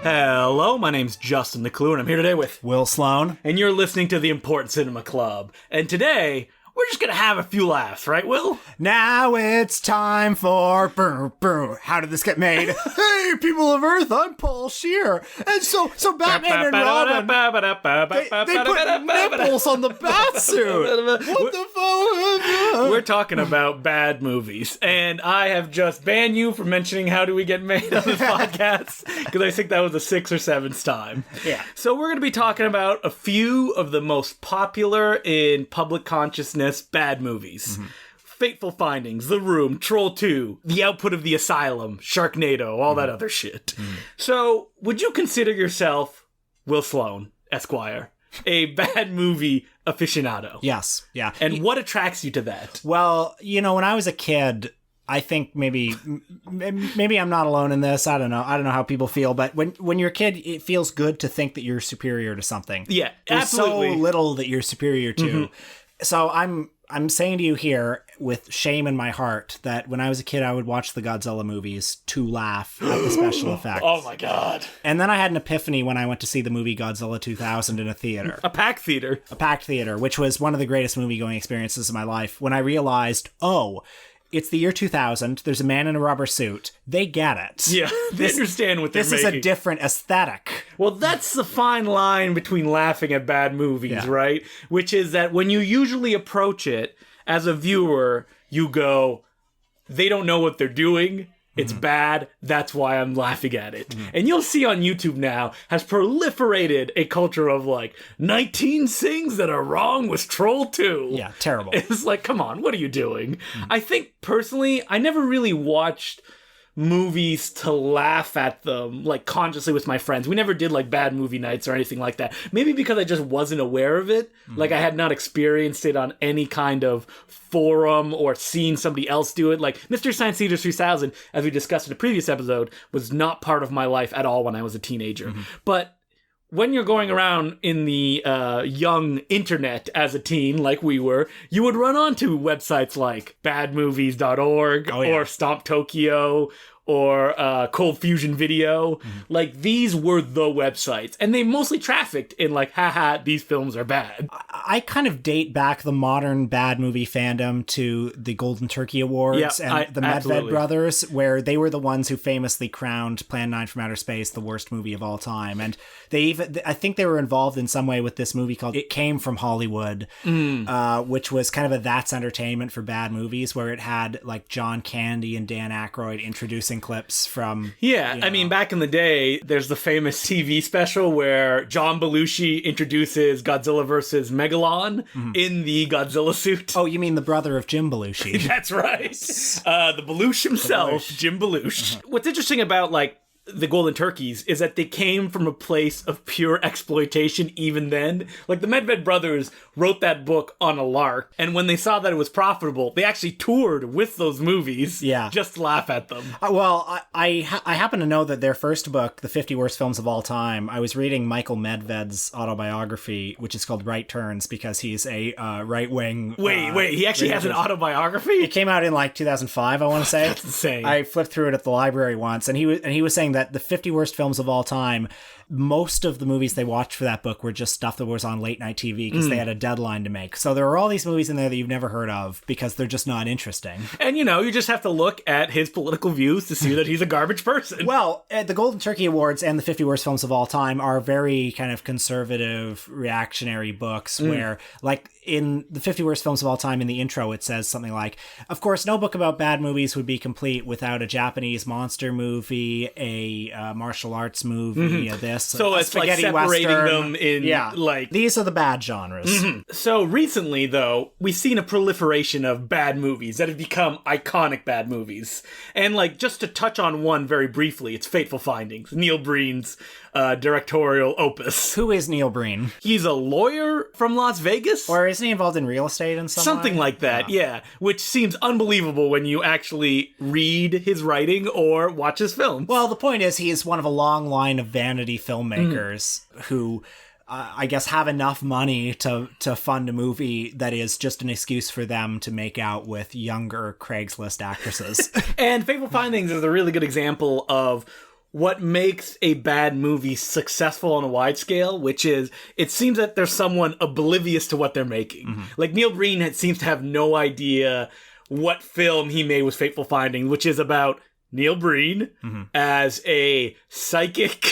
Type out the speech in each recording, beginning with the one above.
Hello, my name's Justin the Clue, and I'm here today with Will Sloan. And you're listening to the Important Cinema Club. And today, we're just gonna have a few laughs, right, Will? Now it's time for How Did This Get Made? Hey, people of Earth, I'm Paul Scheer. And so Batman and Robin, they put nipples on the batsuit. What the fuck? We're talking about bad movies, and I have just banned you from mentioning How Do We Get Made on this podcast, because I think that was the 6th or 7th time. Yeah. So we're gonna be talking about a few of the most popular in public consciousness bad movies. Mm-hmm. Fateful Findings, The Room, Troll 2, The Output of the Asylum, Sharkando, all that other shit. Mm-hmm. So, would you consider yourself, Will Sloan, Esquire, a bad movie aficionado? Yes, yeah. And what attracts you to that? Well, you know, when I was a kid, I think maybe I'm not alone in this. I don't know how people feel, but when you're a kid, it feels good to think that you're superior to something. Yeah, There's absolutely. so little that you're superior to. Mm-hmm. So I'm saying to you here with shame in my heart that when I was a kid, I would watch the Godzilla movies to laugh at the special effects. Oh my God. And then I had an epiphany when I went to see the movie Godzilla 2000 in a theater. A packed theater. A packed theater, which was one of the greatest movie-going experiences of my life, when I realized, it's the year 2000. There's a man in a rubber suit. They get it. Yeah, they understand what they're making. This is a different aesthetic. Well, that's the fine line between laughing at bad movies, right? Which is that when you usually approach it as a viewer, you go, they don't know what they're doing. It's bad. That's why I'm laughing at it. And you'll see on YouTube now has proliferated a culture of 19 things that are wrong with Troll 2. Yeah, terrible. It's like, come on, what are you doing? I think personally, I never really watched movies to laugh at them consciously with my friends. We never did bad movie nights or anything like that. Maybe because I just wasn't aware of it. I had not experienced it on any kind of forum or seen somebody else do it. Mr. Science Theater 3000, as we discussed in a previous episode, was not part of my life at all when I was a teenager. But when you're going around in the young internet as a teen, like we were, you would run onto websites like badmovies.org or Stomp Tokyo or Cold Fusion Video. These were the websites. And they mostly trafficked in haha, these films are bad. I kind of date back the modern bad movie fandom to the Golden Turkey Awards and the Medved brothers, where they were the ones who famously crowned Plan 9 from Outer Space the worst movie of all time. And I think they were involved in some way with this movie called It Came from Hollywood, which was kind of a That's Entertainment for bad movies, where it had John Candy and Dan Aykroyd introducing clips from... Yeah, I mean, back in the day, there's the famous TV special where John Belushi introduces Godzilla versus Megalon in the Godzilla suit. Oh, you mean the brother of Jim Belushi? That's right. The Belushi himself, Jim Belushi. What's interesting about, the Golden Turkeys is that they came from a place of pure exploitation even then. The Medved brothers wrote that book on a lark, and when they saw that it was profitable, they actually toured with those movies just to laugh at them. Well, I happen to know that their first book, The 50 Worst Films of All Time, I was reading Michael Medved's autobiography, which is called Right Turns, because he's a right-wing... Wait, he actually has an autobiography? It came out in 2005, I want to say. That's insane. I flipped through it at the library once, and he was saying that the 50 worst films of all time, most of the movies they watched for that book were just stuff that was on late night TV because they had a deadline to make. So there are all these movies in there that you've never heard of because they're just not interesting. And you just have to look at his political views to see that he's a garbage person. Well, the Golden Turkey Awards and the 50 Worst Films of All Time are very kind of conservative, reactionary books where, in the 50 Worst Films of All Time, in the intro, it says something like, of course, no book about bad movies would be complete without a Japanese monster movie, a martial arts movie, So it's separating Western. them in these are the bad genres. So recently, though, we've seen a proliferation of bad movies that have become iconic bad movies. And just to touch on one very briefly, it's Fateful Findings, Neil Breen's directorial opus. Who is Neil Breen? He's a lawyer from Las Vegas. Or isn't he involved in real estate in some Something way? like that, yeah. Which seems unbelievable when you actually read his writing or watch his films. Well, the point is he is one of a long line of vanity filmmakers who... I guess have enough money to fund a movie that is just an excuse for them to make out with younger Craigslist actresses. And Fateful Findings is a really good example of what makes a bad movie successful on a wide scale, which is it seems that there's someone oblivious to what they're making. Mm-hmm. Like Neil Breen seems to have no idea what film he made with Fateful Findings, which is about Neil Breen as a psychic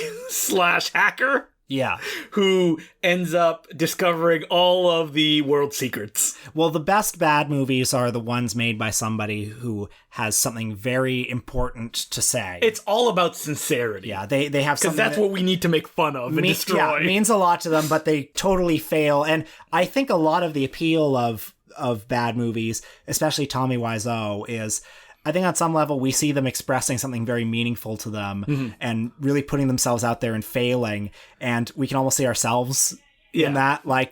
/ hacker. Yeah. Who ends up discovering all of the world's secrets. Well, the best bad movies are the ones made by somebody who has something very important to say. It's all about sincerity. Yeah, they have something. Because that's what we need to make fun of and destroy. Yeah, it means a lot to them, but they totally fail. And I think a lot of the appeal of bad movies, especially Tommy Wiseau, is I think on some level we see them expressing something very meaningful to them and really putting themselves out there and failing, and we can almost see ourselves in that. Like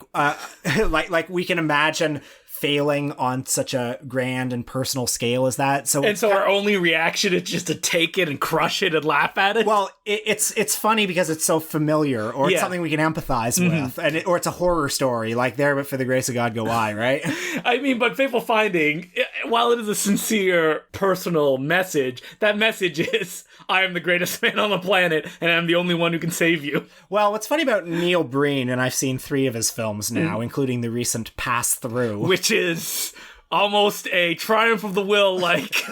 we can imagine failing on such a grand and personal scale as that. So our only reaction is just to take it and crush it and laugh at it. Well, it's funny because it's so familiar, or it's something we can empathize with, or it's a horror story, like There But For the Grace of God Go I, right? I mean, but Fateful Finding, while it is a sincere, personal message, that message is, I am the greatest man on the planet, and I'm the only one who can save you. Well, what's funny about Neil Breen, and I've seen 3 of his films now, including the recent Pass Through, which is almost a triumph of the will, like...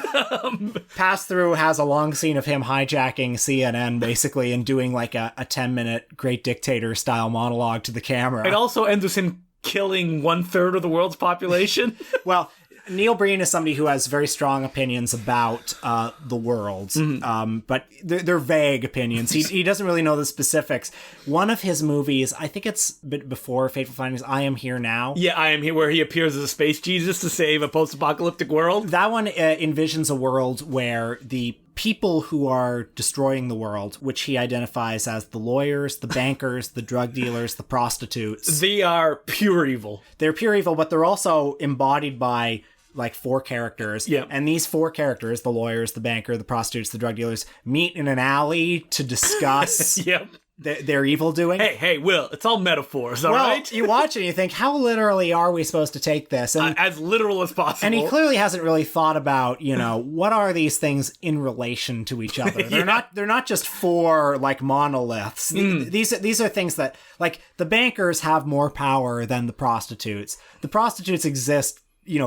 Pass Through has a long scene of him hijacking CNN, basically, and doing like a 10-minute Great Dictator-style monologue to the camera. It also ends with him killing 1/3 of the world's population. Well... Neil Breen is somebody who has very strong opinions about the world, but they're vague opinions. He doesn't really know the specifics. One of his movies, I think it's a bit before Fateful Findings, I Am Here Now. Yeah, I Am Here, where he appears as a space Jesus to save a post-apocalyptic world. That one envisions a world where the people who are destroying the world, which he identifies as the lawyers, the bankers, the drug dealers, the prostitutes. They are pure evil. They're pure evil, but they're also embodied by like 4 characters. Yeah. And these 4 characters, the lawyers, the banker, the prostitutes, the drug dealers, meet in an alley to discuss their evil doing. Hey, Will, it's all metaphors, all right? You watch it and you think, how literally are we supposed to take this? And, as literal as possible. And he clearly hasn't really thought about, what are these things in relation to each other? They're not just 4 like monoliths. These are things that, like, the bankers have more power than the prostitutes. The prostitutes exist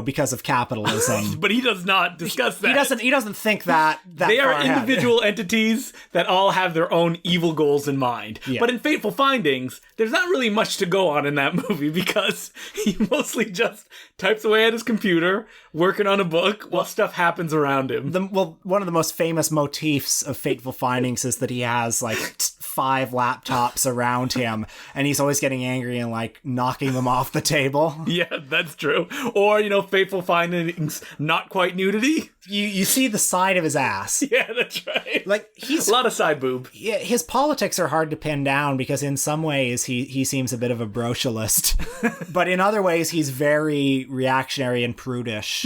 because of capitalism. But he does not discuss that. He doesn't think that they are individual entities that all have their own evil goals in mind. Yeah. But in Fateful Findings, there's not really much to go on in that movie because he mostly just types away at his computer, working on a book while stuff happens around him. One of the most famous motifs of Fateful Findings is that he has like 5 laptops around him, and he's always getting angry and like knocking them off the table. Yeah, that's true. Or, Fateful Findings, not quite nudity. You see the side of his ass. Yeah, that's right. Like he's a lot of side boob. Yeah, his politics are hard to pin down because in some ways he seems a bit of a brocialist, but in other ways he's very reactionary and prudish.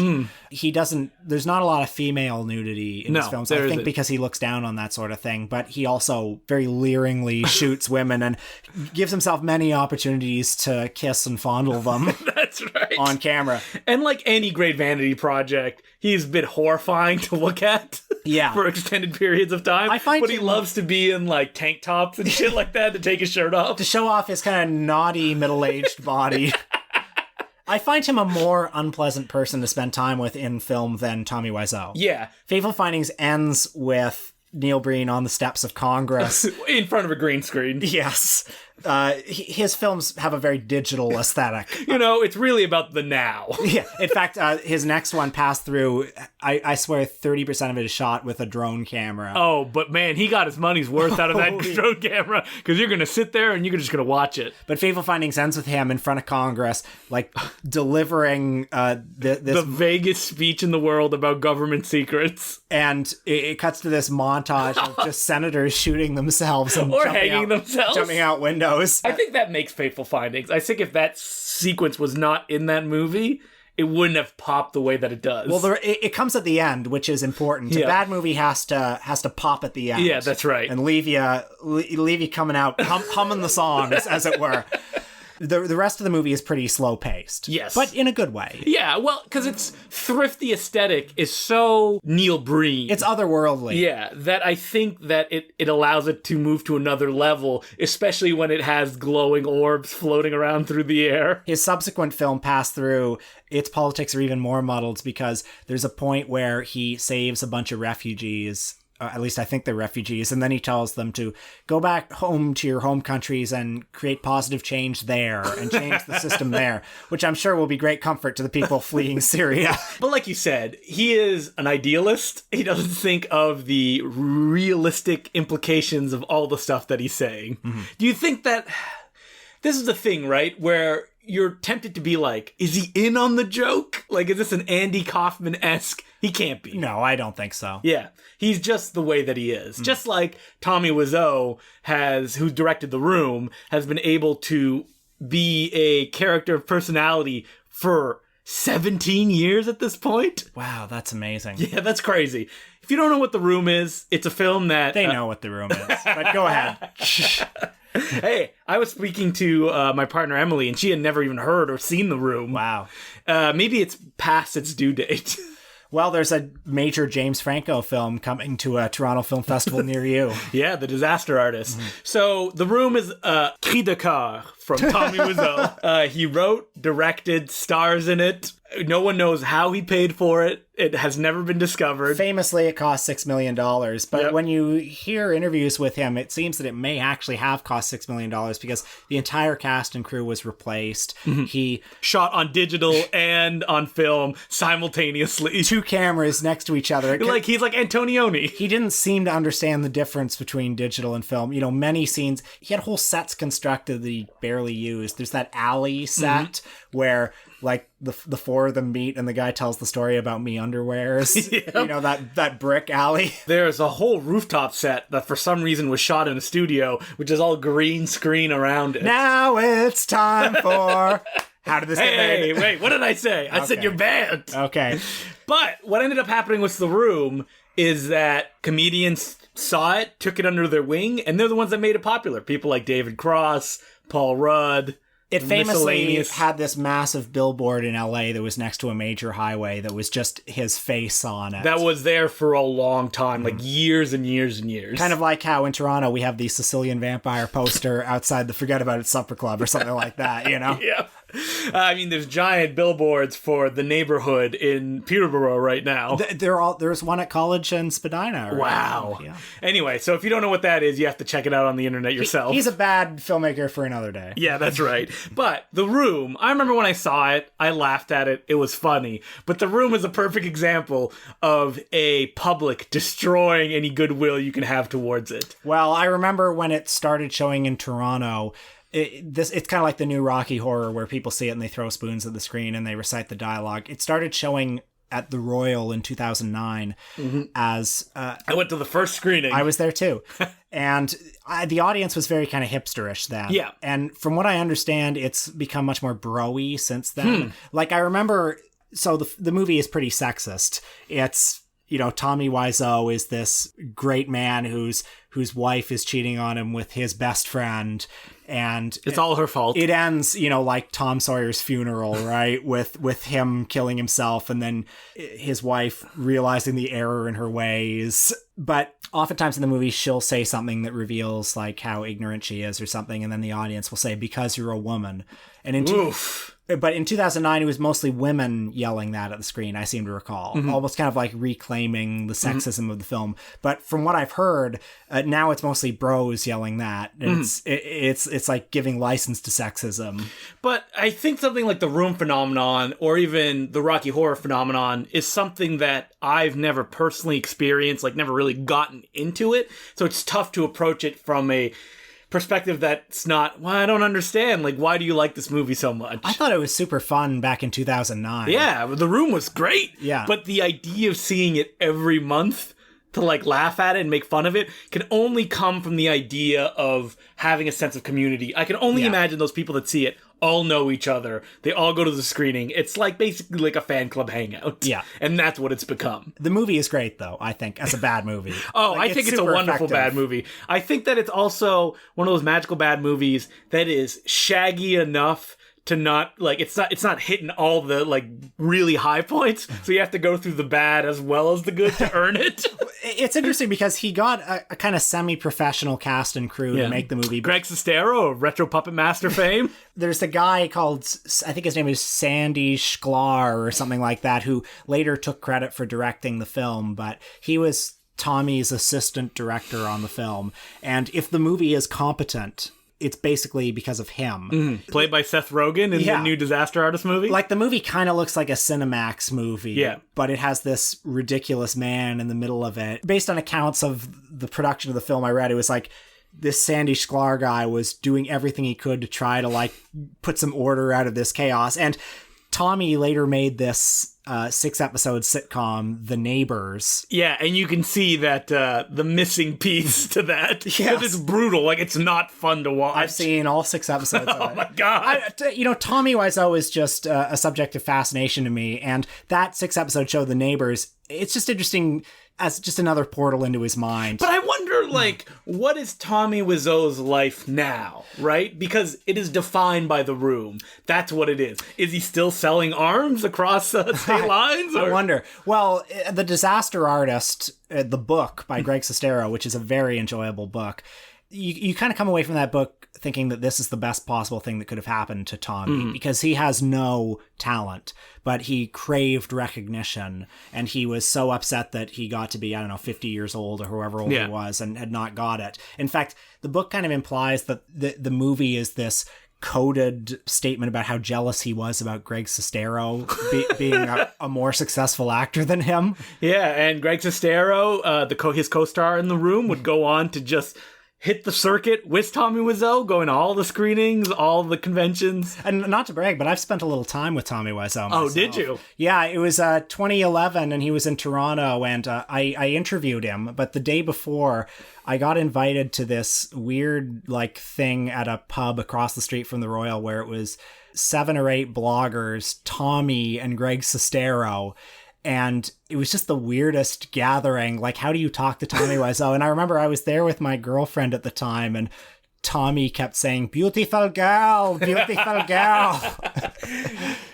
He doesn't. There's not a lot of female nudity in his films. I think because he looks down on that sort of thing. But he also very leeringly shoots women and gives himself many opportunities to kiss and fondle them. That's right. On camera. And like any great vanity project, he's a bit horrifying to look at. Yeah. For extended periods of time. But he loves to be in like tank tops and shit like that to take his shirt off. To show off his kind of naughty middle-aged body. I find him a more unpleasant person to spend time with in film than Tommy Wiseau. Yeah. Fateful Findings ends with Neil Breen on the steps of Congress. In front of a green screen. Yes. His films have a very digital aesthetic. It's really about the now. Yeah. In fact, his next one, Pass Through, I swear 30% of it is shot with a drone camera. Oh, but man, he got his money's worth out of that drone camera because you're going to sit there and you're just going to watch it. But Fateful Findings ends with him in front of Congress, like delivering the vaguest speech in the world about government secrets. And it cuts to this montage of just senators shooting themselves and jumping out windows. I think that makes Fateful Findings. I think if that sequence was not in that movie, it wouldn't have popped the way that it does. Well, it comes at the end, which is important. Yeah. A bad movie has to pop at the end. Yeah, that's right. And leave you coming out humming the songs, as it were. The rest of the movie is pretty slow-paced. Yes. But in a good way. Yeah, well, because its thrifty aesthetic is so Neil Breen. It's otherworldly. Yeah, that I think that it allows it to move to another level, especially when it has glowing orbs floating around through the air. His subsequent film, Pass Through, its politics are even more muddled because there's a point where he saves a bunch of refugees. At least I think they're refugees, and then he tells them to go back home to your home countries and create positive change there and change the system there, which I'm sure will be great comfort to the people fleeing Syria. But like you said, he is an idealist. He doesn't think of the realistic implications of all the stuff that he's saying. Mm-hmm. Do you think that this is the thing, right, where you're tempted to be like, is he in on the joke? Like, is this an Andy Kaufman-esque? He can't be. No, I don't think so. Yeah. He's just the way that he is. Just like Tommy Wiseau who directed The Room, has been able to be a character of personality for 17 years at this point. Wow, that's amazing. Yeah, that's crazy. If you don't know what The Room is, it's a film that... They know what The Room is, but go ahead. Hey, I was speaking to my partner Emily, and she had never even heard or seen The Room. Wow. Maybe it's past its due date. Well, there's a major James Franco film coming to a Toronto Film Festival near you. Yeah, The Disaster Artist. Mm-hmm. So The Room is Cri de Coeur from Tommy Wiseau. He wrote, directed, stars in it. No one knows how he paid for it. It has never been discovered. Famously, it cost $6 million. But when you hear interviews with him, it seems that it may actually have cost $6 million because the entire cast and crew was replaced. Mm-hmm. He shot on digital and on film simultaneously. 2 cameras next to each other. He's like Antonioni. He didn't seem to understand the difference between digital and film. You know, many scenes, he had whole sets constructed that he barely used. There's that alley set where like the 4 of them meet and the guy tells the story about me underwears. Yep. You know, that brick alley. There's a whole rooftop set that for some reason was shot in a studio, which is all green screen around it. Now it's time for... How did this get made? Hey, wait, what did I say? I said you're banned. Okay. But what ended up happening with The Room is that comedians saw it, took it under their wing, and they're the ones that made it popular. People like David Cross, Paul Rudd. It famously had this massive billboard in LA that was next to a major highway that was just his face on it. That was there for a long time, like years and years and years. Kind of like how in Toronto we have the Sicilian Vampire poster outside the Forget About It Supper Club or something like that, you know? Yeah. I mean, there's giant billboards for the neighborhood in Peterborough right now. There's one at College and Spadina. Right? Wow. Yeah. Anyway, so if you don't know what that is, you have to check it out on the internet yourself. He's a bad filmmaker for another day. Yeah, that's right. But The Room, I remember when I saw it, I laughed at it. It was funny. But The Room is a perfect example of a public destroying any goodwill you can have towards it. Well, I remember when it started showing in Toronto. It's kind of like the new Rocky Horror where people see it and they throw spoons at the screen and they recite the dialogue. It started showing at the Royal in 2009 as... I went to the first screening. I was there too. And the audience was very kind of hipsterish then. Yeah. And from what I understand, it's become much more bro-y since then. Like I remember... So the movie is pretty sexist. It's... You know, Tommy Wiseau is this great man whose wife is cheating on him with his best friend, and it's all her fault. It ends, you know, like Tom Sawyer's funeral, right? with him killing himself and then his wife realizing the error in her ways. But oftentimes in the movie, she'll say something that reveals like how ignorant she is or something, and then the audience will say, "Because you're a woman." And But in 2009, it was mostly women yelling that at the screen, I seem to recall. Almost kind of like reclaiming the sexism of the film. But from what I've heard, now it's mostly bros yelling that. It's like giving license to sexism. But I think something like the Room phenomenon or even the Rocky Horror phenomenon is something that I've never personally experienced, like never really gotten into it. So it's tough to approach it from a perspective that's not, well, I don't understand. Like, why do you like this movie so much? I thought it was super fun back in 2009. Yeah, The Room was great. Yeah. But the idea of seeing it every month to like laugh at it and make fun of it can only come from the idea of having a sense of community. I can only imagine those people that see it all know each other. They all go to the screening. It's like basically like a fan club hangout. Yeah. And that's what it's become. The movie is great, though, I think, as a bad movie. I think it's a wonderful bad movie. I think that it's also one of those magical bad movies that is shaggy enough to not, like, it's not hitting all the, like, really high points, so you have to go through the bad as well as the good to earn it. It's interesting because he got a kind of semi-professional cast and crew to make the movie. Greg Sestero of Retro Puppet Master fame. There's a guy called, I think his name is Sandy Sklar or something like that, who later took credit for directing the film, but he was Tommy's assistant director on the film. And if the movie is competent, it's basically because of him. Mm-hmm. Played by Seth Rogen in the new Disaster Artist movie. Like, the movie kind of looks like a Cinemax movie, but it has this ridiculous man in the middle of it. Based on accounts of the production of the film I read, it was like this Sandy Sklar guy was doing everything he could to try to, like, put some order out of this chaos. And Tommy later made this 6-episode sitcom, The Neighbors. Yeah, and you can see that the missing piece to that. Yes. It's brutal. Like, it's not fun to watch. I've seen all 6 episodes of it. Oh my God. Tommy Wiseau is just a subject of fascination to me. And that 6-episode show, The Neighbors, it's just interesting as just another portal into his mind. But I wonder, like, what is Tommy Wiseau's life now, right? Because it is defined by The Room. That's what it is. Is he still selling arms across state lines? Or? I wonder. Well, The Disaster Artist, the book by Greg Sestero, which is a very enjoyable book, you kind of come away from that book thinking that this is the best possible thing that could have happened to Tommy, because he has no talent, but he craved recognition, and he was so upset that he got to be, 50 years old or however old he was and had not got it. In fact, the book kind of implies that the movie is this coded statement about how jealous he was about Greg Sestero being a more successful actor than him. Yeah, and Greg Sestero, his co-star in The Room, would go on to just hit the circuit with Tommy Wiseau, going to all the screenings, all the conventions. And not to brag, but I've spent a little time with Tommy Wiseau myself. Oh, did you? Yeah, it was 2011, and he was in Toronto, and I interviewed him, but the day before, I got invited to this weird, like, thing at a pub across the street from the Royal where it was 7 or 8 bloggers, Tommy and Greg Sestero, and it was just the weirdest gathering. Like, how do you talk to Tommy Wiseau? And I remember I was there with my girlfriend at the time, and Tommy kept saying, beautiful girl, beautiful girl.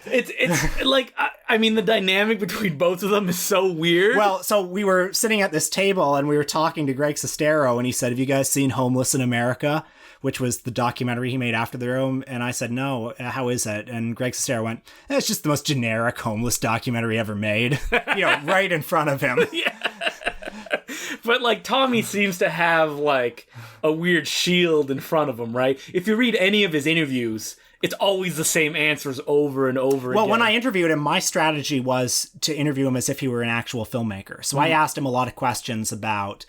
It's like, I mean, the dynamic between both of them is so weird. Well, so we were sitting at this table, and we were talking to Greg Sestero, and he said, have you guys seen Homeless in America? Which was the documentary he made after The Room. And I said, no, how is it? And Greg Sestero went, it's just the most generic homeless documentary ever made. Right in front of him. Yeah. But, like, Tommy seems to have, like, a weird shield in front of him, right? If you read any of his interviews, it's always the same answers over and over again. Well, when I interviewed him, my strategy was to interview him as if he were an actual filmmaker. So I asked him a lot of questions about...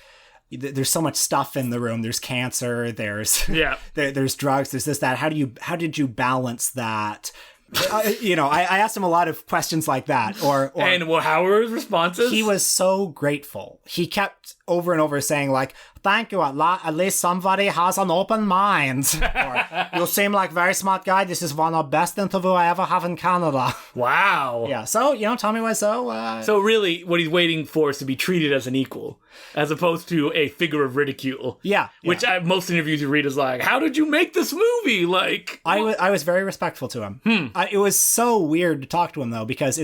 There's so much stuff in The Room. There's cancer. There's there's drugs. There's this, that. How did you balance that? I asked him a lot of questions like that. And how were his responses? He was so grateful. He kept over and over saying, like, thank you, at least somebody has an open mind. Or, you seem like a very smart guy. This is one of the best interview I ever have in Canada. Wow. Yeah, so, Tommy Wiseau... So really, what he's waiting for is to be treated as an equal, as opposed to a figure of ridicule. Yeah. Which most interviews you read is like, how did you make this movie? Like... I was very respectful to him. It was so weird to talk to him, though, because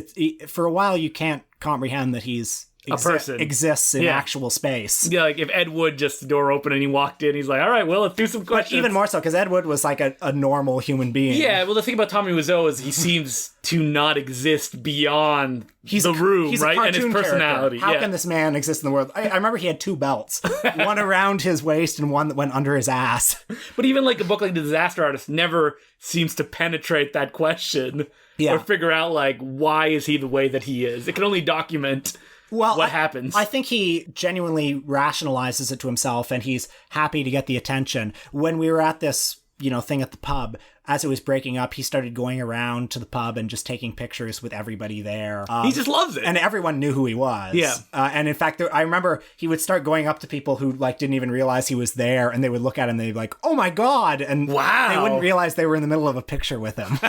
for a while you can't comprehend that he's... a person exists in actual space. Yeah, like if Ed Wood just the door open and he walked in, he's like, all right, well, let's do some questions. But even more so, because Ed Wood was like a normal human being. Yeah, well, the thing about Tommy Wiseau is he seems to not exist beyond The Room, he's right? A and his personality. Character. How can this man exist in the world? I remember he had 2 belts, one around his waist and one that went under his ass. But even like a book like The Disaster Artist never seems to penetrate that question or figure out, like, why is he the way that he is? It can only document... what happens. I think he genuinely rationalizes it to himself, and he's happy to get the attention. When we were at this thing at the pub, as it was breaking up, he started going around to the pub and just taking pictures with everybody there. He just loves it. And everyone knew who he was. Yeah. And in fact, I remember he would start going up to people who didn't even realize he was there, and they would look at him and they'd be like, oh my God. And wow. They wouldn't realize they were in the middle of a picture with him.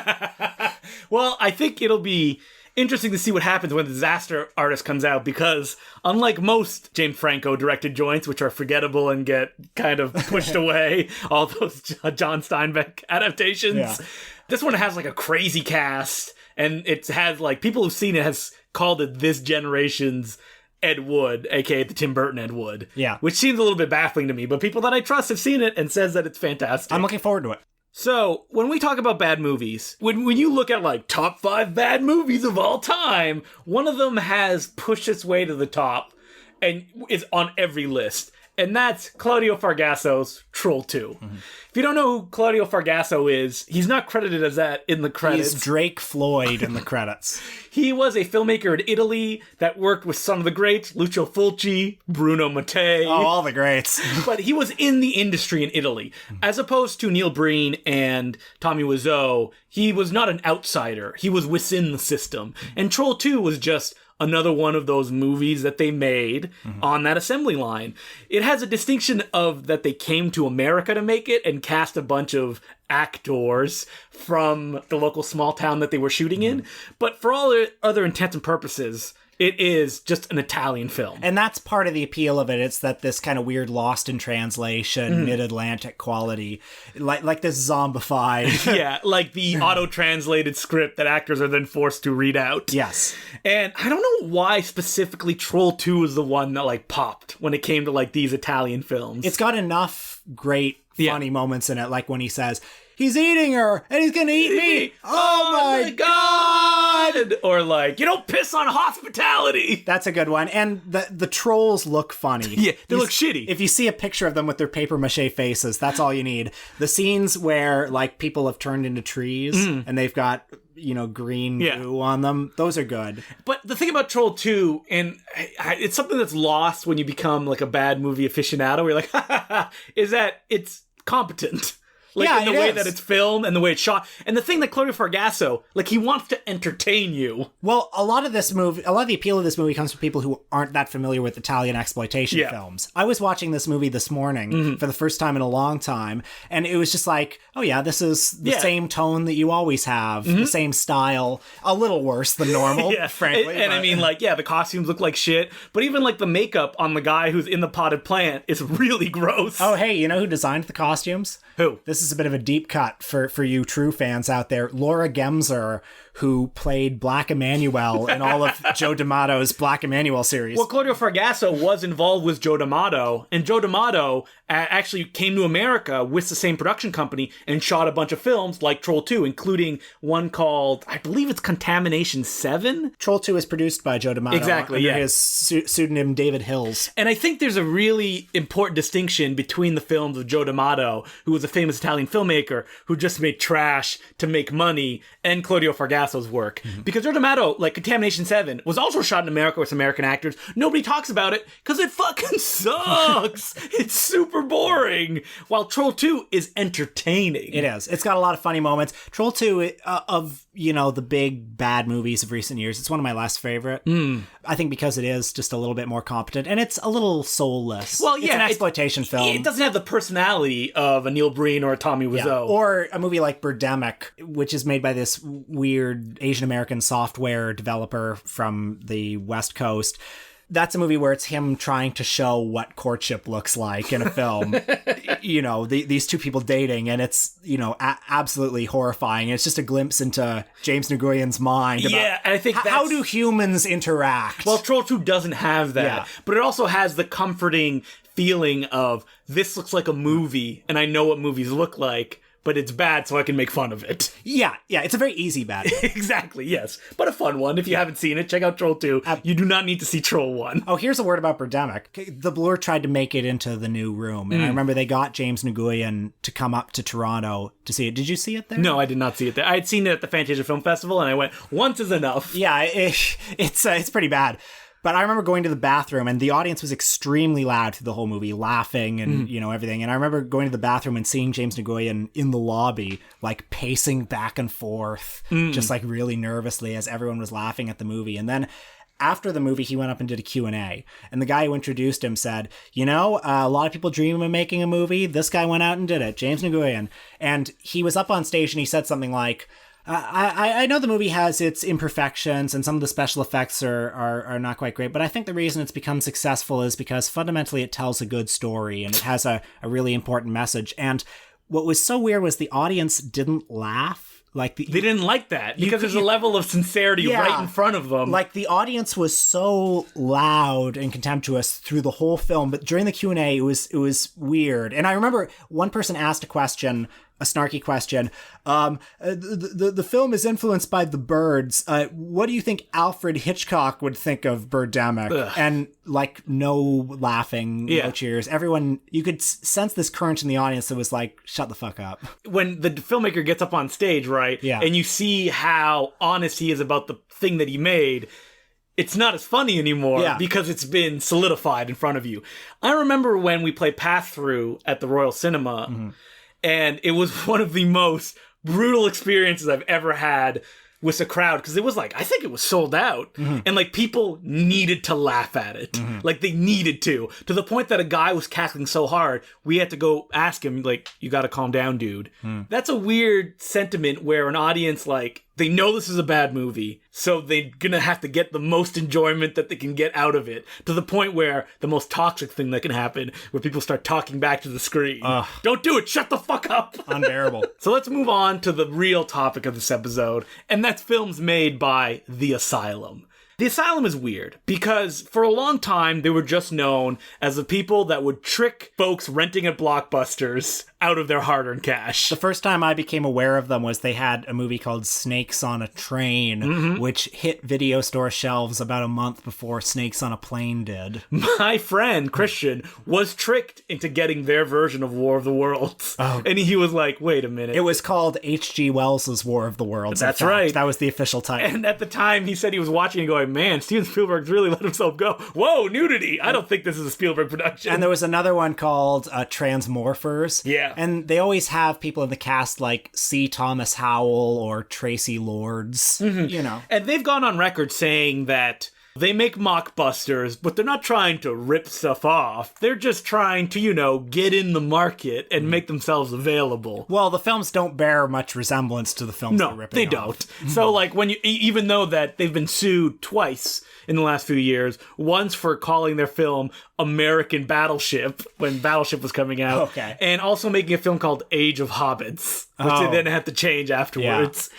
Well, I think it'll be interesting to see what happens when Disaster Artist comes out, because unlike most James Franco directed joints, which are forgettable and get kind of pushed away, all those John Steinbeck adaptations, this one has a crazy cast, and it has people who've seen it has called it this generation's Ed Wood, aka the Tim Burton Ed Wood. Yeah. Which seems a little bit baffling to me, but people that I trust have seen it and says that it's fantastic. I'm looking forward to it. So, when we talk about bad movies, when you look at top 5 bad movies of all time, one of them has pushed its way to the top and is on every list. And that's Claudio Fargaso's Troll 2. Mm-hmm. If you don't know who Claudio Fargaso is, he's not credited as that in the credits. He's Drake Floyd in the credits. He was a filmmaker in Italy that worked with some of the greats, Lucio Fulci, Bruno Mattei. Oh, all the greats. But he was in the industry in Italy. As opposed to Neil Breen and Tommy Wiseau, he was not an outsider. He was within the system. And Troll 2 was just another one of those movies that they made on that assembly line. It has a distinction of that they came to America to make it and cast a bunch of actors from the local small town that they were shooting in. But for all other intents and purposes, it is just an Italian film. And that's part of the appeal of it. It's that this kind of weird lost in translation, mid-Atlantic quality. Like this zombified. Yeah, like the auto-translated script that actors are then forced to read out. Yes. And I don't know why specifically Troll 2 is the one that popped when it came to these Italian films. It's got enough great funny moments in it, like when he says, he's eating her, and he's gonna eat me. Oh my God! Or you don't piss on hospitality. That's a good one. And the trolls look funny. Yeah, they look shitty. If you see a picture of them with their paper mache faces, that's all you need. The scenes where people have turned into trees and they've got green goo on them, those are good. But the thing about Troll 2, and it's something that's lost when you become a bad movie aficionado, where you're is that it's competent. In the way that it's filmed and the way it's shot. And the thing that Claudio Fargaso, he wants to entertain you. Well, a lot of the appeal of this movie comes from people who aren't that familiar with Italian exploitation films. I was watching this movie this morning for the first time in a long time, and it was just oh yeah, this is the same tone that you always have, the same style, a little worse than normal, frankly. And I mean, the costumes look like shit, but even the makeup on the guy who's in the potted plant is really gross. Oh, hey, you know who designed the costumes? Who? This is a bit of a deep cut for you true fans out there. Laura Gemser, who played Black Emanuel in all of Joe D'Amato's Black Emanuel series. Well, Claudio Fargaso was involved with Joe D'Amato, and Joe D'Amato actually came to America with the same production company and shot a bunch of films like Troll 2, including one called, I believe it's Contamination 7? Troll 2 is produced by Joe D'Amato. Exactly, under his pseudonym David Hills. And I think there's a really important distinction between the films of Joe D'Amato, who was a famous Italian filmmaker who just made trash to make money, and Claudio Fargaso's work. Because Joe D'Amato, Contamination 7, was also shot in America with some American actors. Nobody talks about it because it fucking sucks. It's super boring. While Troll 2 is entertaining. It is. It's got a lot of funny moments. Troll 2, of the big bad movies of recent years, it's one of my last favorite. I think because it is just a little bit more competent, and it's a little soulless. Well, yeah, it's an exploitation film. It doesn't have the personality of a Neil Breen or a Tommy Wiseau. Yeah. Or a movie like Birdemic, which is made by this weird Asian American software developer from the West Coast. That's a movie where it's him trying to show what courtship looks like in a film. These two people dating, and it's, absolutely horrifying. It's just a glimpse into James Nguyen's mind. Yeah, and I think how do humans interact? Well, Troll 2 doesn't have that, but it also has the comforting feeling of, this looks like a movie, and I know what movies look like, but it's bad, so I can make fun of it. Yeah, it's a very easy bad movie. Exactly, yes. But a fun one. If you haven't seen it, check out Troll 2. You do not need to see Troll 1. Oh, here's a word about Birdemic. The Blur tried to make it into the new room, and I remember they got James Nguyen to come up to Toronto to see it. Did you see it there? No, I did not see it there. I had seen it at the Fantasia Film Festival, and I went, once is enough. Yeah, it's pretty bad. But I remember going to the bathroom, and the audience was extremely loud through the whole movie, laughing and, everything. And I remember going to the bathroom and seeing James Nguyen in the lobby, like, pacing back and forth, just, like, really nervously as everyone was laughing at the movie. And then after the movie, he went up and did a Q&A. And the guy who introduced him said, a lot of people dream of making a movie. This guy went out and did it, James Nguyen. And he was up on stage and he said something like, I know the movie has its imperfections and some of the special effects are not quite great, but I think the reason it's become successful is because fundamentally it tells a good story and it has a really important message. And what was so weird was the audience didn't laugh. Like they didn't like that because there's a level of sincerity right in front of them. Like the audience was so loud and contemptuous through the whole film, but during the Q&A it was weird. And I remember one person asked a snarky question. The film is influenced by The Birds. What do you think Alfred Hitchcock would think of Birdemic? Ugh. And like no laughing, no cheers. Everyone, you could sense this current in the audience that was like, shut the fuck up. When the filmmaker gets up on stage, right? Yeah. And you see how honest he is about the thing that he made, it's not as funny anymore because it's been solidified in front of you. I remember when we played Pass-Through at the Royal Cinema, and it was one of the most brutal experiences I've ever had with a crowd, because it was like, I think it was sold out, and like people needed to laugh at it. Like they needed to the point that a guy was cackling so hard, we had to go ask him, like, you gotta calm down, dude. That's a weird sentiment where an audience, like, they know this is a bad movie, so they're gonna have to get the most enjoyment that they can get out of it, to the point where the most toxic thing that can happen, where people start talking back to the screen. Don't do it, shut the fuck up. Unbearable. So let's move on to the real topic of this episode, and that's films made by The Asylum. The Asylum is weird because for a long time they were just known as the people that would trick folks renting at Blockbusters out of their hard-earned cash. The first time I became aware of them was they had a movie called Snakes on a Train, which hit video store shelves about a month before Snakes on a Plane did. My friend, Christian, was tricked into getting their version of War of the Worlds. Oh. And he was like, wait a minute. It was called H.G. Wells' War of the Worlds. That's right. That was the official title. And at the time, he said he was watching and going, man, Steven Spielberg's really let himself go. Whoa, nudity. I don't think this is a Spielberg production. And there was another one called Transmorphers. Yeah. And they always have people in the cast like C. Thomas Howell or Tracy Lords, And they've gone on record saying that they make mockbusters, but they're not trying to rip stuff off. They're just trying to, get in the market and make themselves available. Well, the films don't bear much resemblance to the films they're ripping off. No, they don't. So, like, even though that they've been sued twice in the last few years, once for calling their film American Battleship, when Battleship was coming out, and also making a film called Age of Hobbits, which they then had to change afterwards. Yeah.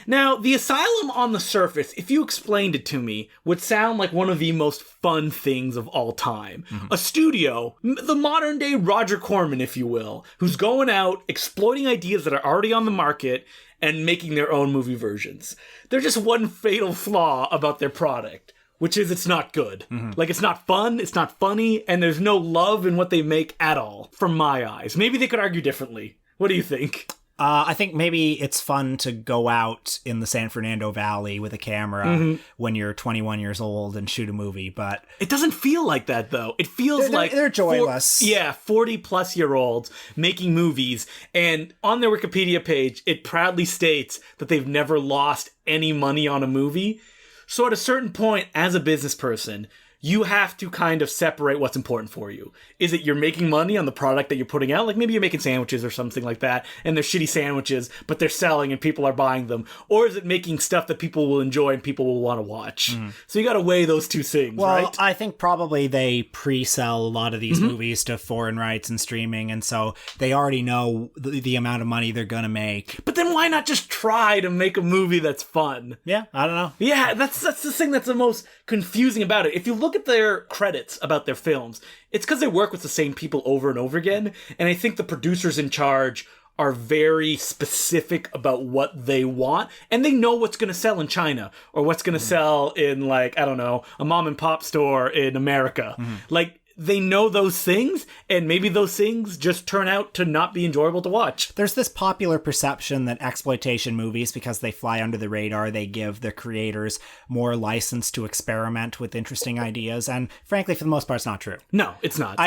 Now, The Asylum on the surface, if you explained it to me, would sound like one of the most fun things of all time. A studio, the modern day Roger Corman, if you will, who's going out, exploiting ideas that are already on the market, and making their own movie versions. There's just one fatal flaw about their product, which is it's not good. Like, it's not fun, it's not funny, and there's no love in what they make at all, from my eyes. Maybe they could argue differently. What do you think? I think maybe it's fun to go out in the San Fernando Valley with a camera when you're 21 years old and shoot a movie, but... It doesn't feel like that, though. It feels like... They're joyless. 40-plus-year-olds making movies, and on their Wikipedia page, it proudly states that they've never lost any money on a movie. So at a certain point, as a business person, you have to kind of separate what's important for you. Is it you're making money on the product that you're putting out? Like maybe you're making sandwiches or something like that, and they're shitty sandwiches, but they're selling and people are buying them. Or is it making stuff that people will enjoy and people will want to watch? So you got to weigh those two things, right? Well, I think probably they pre-sell a lot of these movies to foreign rights and streaming, and so they already know the amount of money they're going to make. But then why not just try to make a movie that's fun? Yeah, I don't know. Yeah, that's the thing that's the most confusing about it. If you look at their credits about their films, it's because they work with the same people over and over again, and I think the producers in charge are very specific about what they want, and they know what's going to sell in China, or what's going to sell in, like, I don't know, a mom and pop store in America. Like, they know those things, and maybe those things just turn out to not be enjoyable to watch. There's this popular perception that exploitation movies, because they fly under the radar, they give the creators more license to experiment with interesting ideas, and frankly, for the most part, it's not true. No, it's not.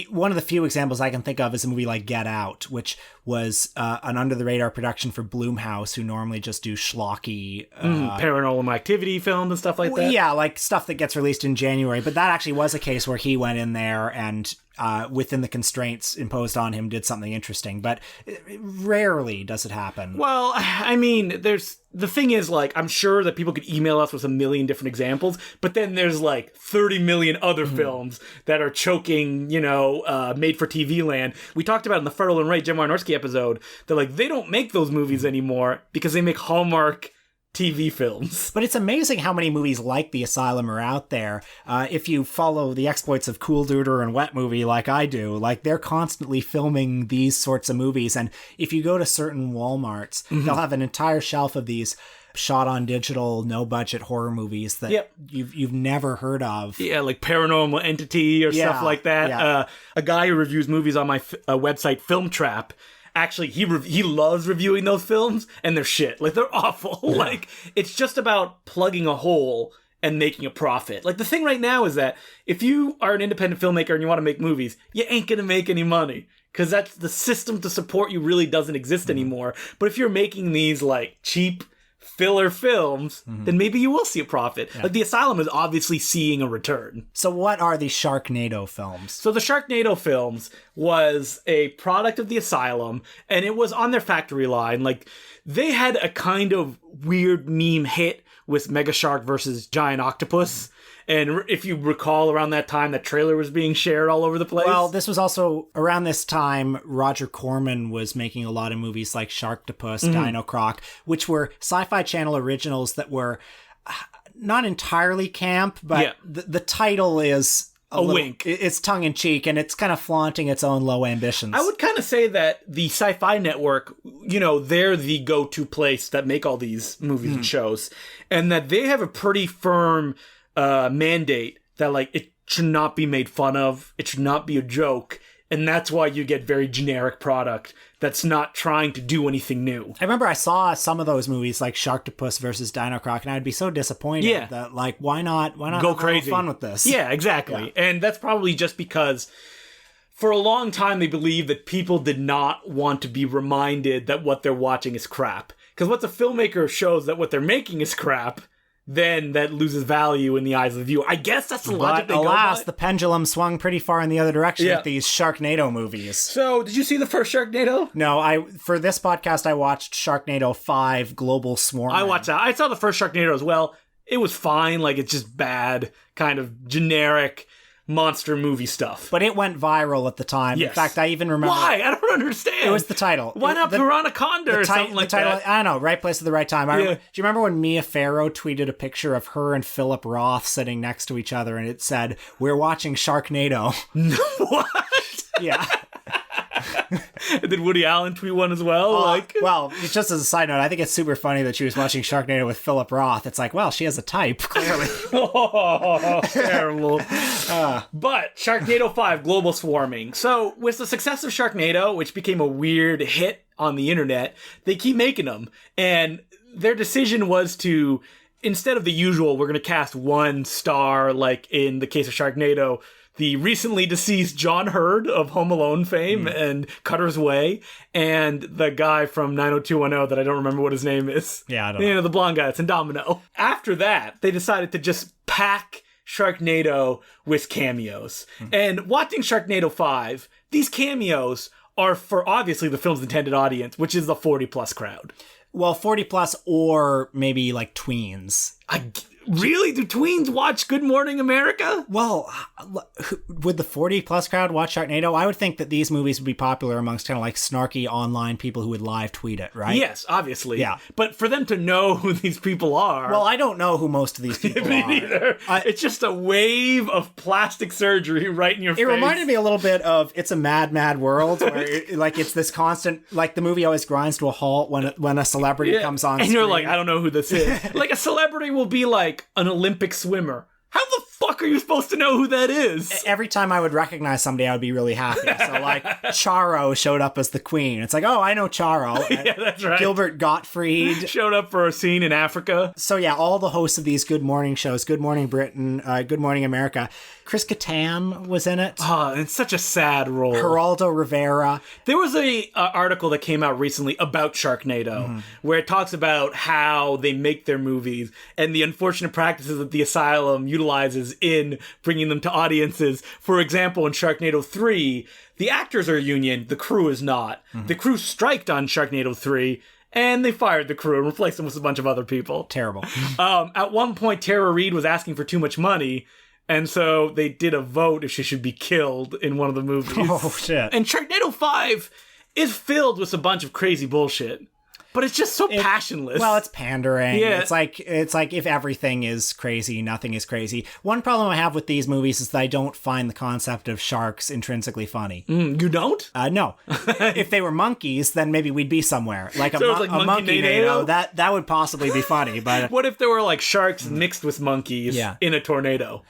One of the few examples I can think of is a movie like Get Out, which was an under-the-radar production for Blumhouse, who normally just do schlocky... paranormal activity films and stuff like that. Yeah, like stuff that gets released in January, but that actually was a case where he went in there and within the constraints imposed on him did something interesting, but rarely does it happen. Well, I mean, the thing is, like, I'm sure that people could email us with a million different examples, but then there's like 30 million other films that are choking, made for TV land. We talked about in the Fertile and Ray Jim Wynorski episode that, like, they don't make those movies anymore because they make Hallmark TV films. But it's amazing how many movies like The Asylum are out there. If you follow the exploits of Cool Duder and Wet Movie like I do, like, they're constantly filming these sorts of movies. And if you go to certain Walmarts, they'll have an entire shelf of these shot on digital, no budget horror movies that you've never heard of. Yeah, like Paranormal Entity or stuff like that. Yeah. A guy who reviews movies on my website, Film Trap, actually, he loves reviewing those films, and they're shit. Like, they're awful. Yeah. Like, it's just about plugging a hole and making a profit. Like, the thing right now is that if you are an independent filmmaker and you want to make movies, you ain't gonna make any money. Because that's the system to support you really doesn't exist anymore. But if you're making these, like, cheap filler films, then maybe you will see a profit. Yeah. Like, The Asylum is obviously seeing a return. So what are the Sharknado films? So the Sharknado films was a product of The Asylum, and it was on their factory line. Like, they had a kind of weird meme hit with Mega Shark versus Giant Octopus. And if you recall, around that time, that trailer was being shared all over the place. Well, this was also, around this time, Roger Corman was making a lot of movies like Sharktopus, Dino Croc, which were Sci-Fi Channel originals that were not entirely camp, but the title is... a wink. It's tongue-in-cheek, and it's kind of flaunting its own low ambitions. I would kind of say that the Sci-Fi Network, they're the go-to place that make all these movies and shows, and that they have a pretty firm... mandate that, like, it should not be made fun of, it should not be a joke, and that's why you get very generic product that's not trying to do anything new. I remember I saw some of those movies like Sharktopus versus Dino Croc, and I'd be so disappointed that, like, why not go crazy, have fun with this? Yeah, exactly. Yeah. And that's probably just because for a long time they believed that people did not want to be reminded that what they're watching is crap. Because once a filmmaker shows that what they're making is crap, then that loses value in the eyes of the viewer. I guess that's the logic they go by. Alas, the pendulum swung pretty far in the other direction with these Sharknado movies. So, did you see the first Sharknado? No, for this podcast, I watched Sharknado 5, Global Swarming. I watched that. I saw the first Sharknado as well. It was fine. Like, it's just bad, kind of generic monster movie stuff. But it went viral at the time. Yes. In fact, I even remember... Why? I don't understand. It was the title. Why not Piranaconda or something like that? I don't know. Right place at the right time. Do you remember when Mia Farrow tweeted a picture of her and Philip Roth sitting next to each other, and it said, "We're watching Sharknado." What? Yeah. Did Woody Allen tweet one as well? Well, just as a side note, I think it's super funny that she was watching Sharknado with Philip Roth. It's like, well, she has a type, clearly. Oh, terrible. But Sharknado 5, Global Swarming. So, with the success of Sharknado, which became a weird hit on the internet, they keep making them. And their decision was to, instead of the usual, we're going to cast one star, like in the case of Sharknado, the recently deceased John Hurd of Home Alone fame and Cutter's Way, and the guy from 90210 that I don't remember what his name is. Yeah, I don't know. The blonde guy that's in Domino. After that, they decided to just pack Sharknado with cameos. And watching Sharknado 5, these cameos are for obviously the film's intended audience, which is the 40-plus crowd. Well, 40-plus or maybe like tweens. Really? Do tweens watch Good Morning America? Well, would the 40-plus crowd watch Sharknado? I would think that these movies would be popular amongst kind of like snarky online people who would live tweet it, right? Yes, obviously. Yeah. But for them to know who these people are... Well, I don't know who most of these people Me neither. It's just a wave of plastic surgery right in your face. It reminded me a little bit of It's a Mad, Mad World, where it's this constant... Like, the movie always grinds to a halt when a celebrity comes on and screen. You're like, I don't know who this is. Like, a celebrity will be like an Olympic swimmer. How the fuck are you supposed to know who that is? Every time I would recognize somebody, I would be really happy. So, like, Charo showed up as the queen. It's like, oh, I know Charo. Yeah, that's right. Gilbert Gottfried showed up for a scene in Africa. So, yeah, all the hosts of these Good Morning shows, Good Morning Britain, Good Morning America. Chris Kattan was in it. Oh, it's such a sad role. Geraldo Rivera. There was a article that came out recently about Sharknado, where it talks about how they make their movies and the unfortunate practices that the Asylum utilizes in bringing them to audiences. For example, in Sharknado 3, the actors are a union, the crew is not. The crew striked on Sharknado 3, and they fired the crew and replaced them with a bunch of other people. Terrible. At one point, Tara Reid was asking for too much money, and so they did a vote if she should be killed in one of the movies. Oh, shit. And Sharknado 5 is filled with a bunch of crazy bullshit. But it's just so passionless. Well, it's pandering. Yeah. It's like if everything is crazy, nothing is crazy. One problem I have with these movies is that I don't find the concept of sharks intrinsically funny. You don't? No. If they were monkeys, then maybe we'd be somewhere. Like a Monkey NATO. That would possibly be funny. But what if there were like sharks mixed with monkeys in a tornado?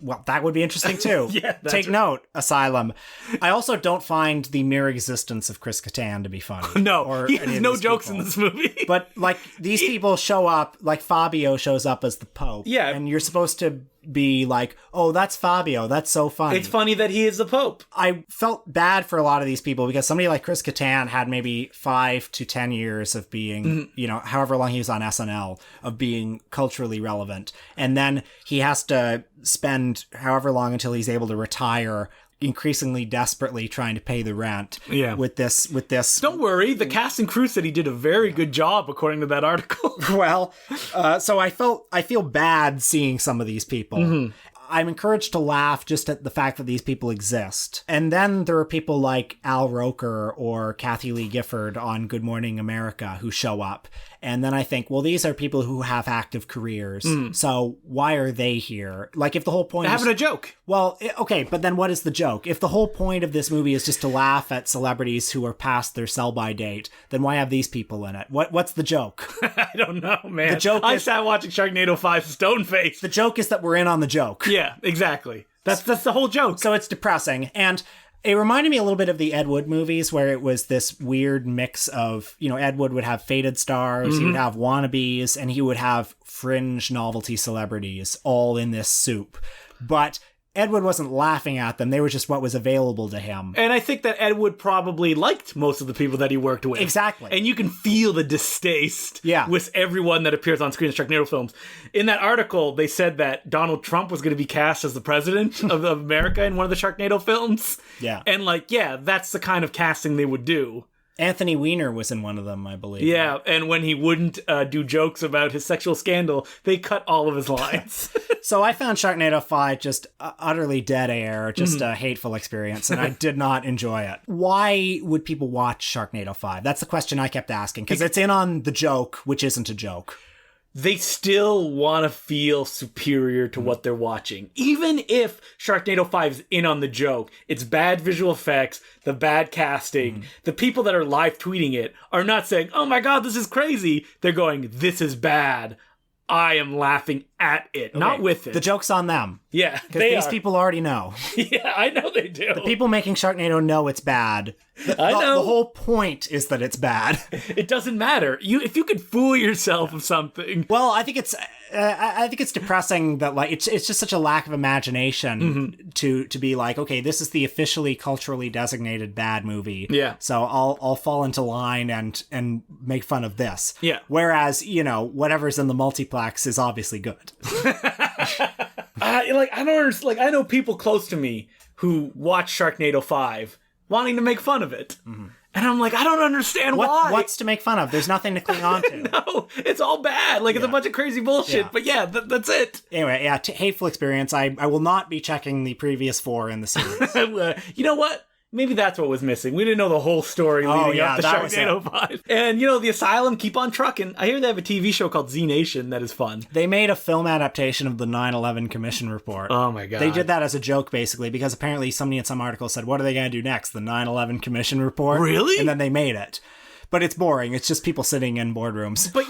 Well, that would be interesting too. Take note, Asylum. I also don't find the mere existence of Chris Kattan to be funny. No, he has no jokes in this movie. But, like, these people show up, like Fabio shows up as the Pope. Yeah. And you're supposed to be like, oh, that's Fabio. That's so funny. It's funny that he is the Pope. I felt bad for a lot of these people because somebody like Chris Kattan had maybe 5 to 10 years of being, however long he was on SNL, of being culturally relevant. And then he has to spend however long until he's able to retire increasingly desperately trying to pay the rent with this. Don't worry, the cast and crew said he did a very good job according to that article. Well, so I feel bad seeing some of these people. I'm encouraged to laugh just at the fact that these people exist. And then there are people like Al Roker or Kathy Lee Gifford on Good Morning America who show up. And then I think, well, these are people who have active careers. So why are they here? Like, if the whole point is having a joke. Well, okay, but then what is the joke? If the whole point of this movie is just to laugh at celebrities who are past their sell-by date, then why have these people in it? What's the joke? I don't know, man. The joke I sat watching Sharknado 5 stone-faced. The joke is that we're in on the joke. Yeah, exactly. That's the whole joke. So it's depressing. And it reminded me a little bit of the Ed Wood movies where it was this weird mix of, Ed Wood would have faded stars, he would have wannabes, and he would have fringe novelty celebrities all in this soup. But Ed Wood wasn't laughing at them. They were just what was available to him. And I think that Ed Wood probably liked most of the people that he worked with. Exactly. And you can feel the distaste Yeah. with everyone that appears on screen in Sharknado films. In that article, they said that Donald Trump was going to be cast as the president of America in one of the Sharknado films. Yeah. And that's the kind of casting they would do. Anthony Weiner was in one of them, I believe. Yeah, and when he wouldn't do jokes about his sexual scandal, they cut all of his lines. So I found Sharknado 5 just utterly dead air, just a hateful experience, and I did not enjoy it. Why would people watch Sharknado 5? That's the question I kept asking, because it's in on the joke, which isn't a joke. They still want to feel superior to what they're watching. Even if Sharknado 5 is in on the joke, it's bad visual effects, the bad casting, the people that are live tweeting it are not saying, oh my god, this is crazy. They're going, this is bad. I am laughing at it, not with it. The joke's on them. Yeah, because these people already know. Yeah, I know they do. The people making Sharknado know it's bad. I know. The whole point is that it's bad. It doesn't matter. If you could fool yourself of something. Well, I think it's depressing that it's just such a lack of imagination to be like, okay, this is the officially culturally designated bad movie. Yeah. So I'll fall into line and make fun of this. Yeah. Whereas, whatever's in the multiplex is obviously good. I don't understand. I know people close to me who watch Sharknado 5 wanting to make fun of it. And I'm like, I don't understand why. What's to make fun of? There's nothing to cling on to. No, it's all bad. It's a bunch of crazy bullshit. Yeah. But that's it. Anyway, hateful experience. I will not be checking the previous 4 in the series. You know what? Maybe that's what was missing. We didn't know the whole story leading up to Sharknado 5. And, the Asylum keep on trucking. I hear they have a TV show called Z Nation that is fun. They made a film adaptation of the 9/11 Commission Report. Oh, my God. They did that as a joke, basically, because apparently somebody in some article said, what are they going to do next? The 9/11 Commission Report? Really? And then they made it. but it's boring. It's just people sitting in boardrooms. But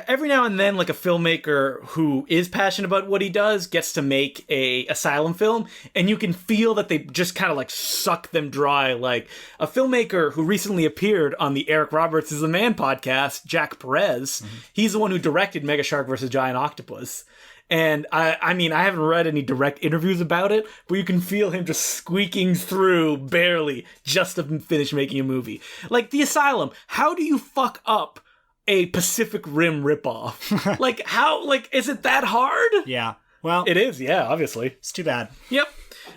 every now and then, like a filmmaker who is passionate about what he does gets to make a asylum film, and you can feel that they just kind of like suck them dry. Like a filmmaker who recently appeared on the Eric Roberts is a Man podcast, Jack Perez. He's the one who directed Mega Shark vs. Giant Octopus. And I mean, I haven't read any direct interviews about it, but you can feel him just squeaking through barely just to finish making a movie. Like The Asylum, how do you fuck up a Pacific Rim ripoff? Is it that hard? Yeah. Well, it is, yeah, obviously. It's too bad. Yep.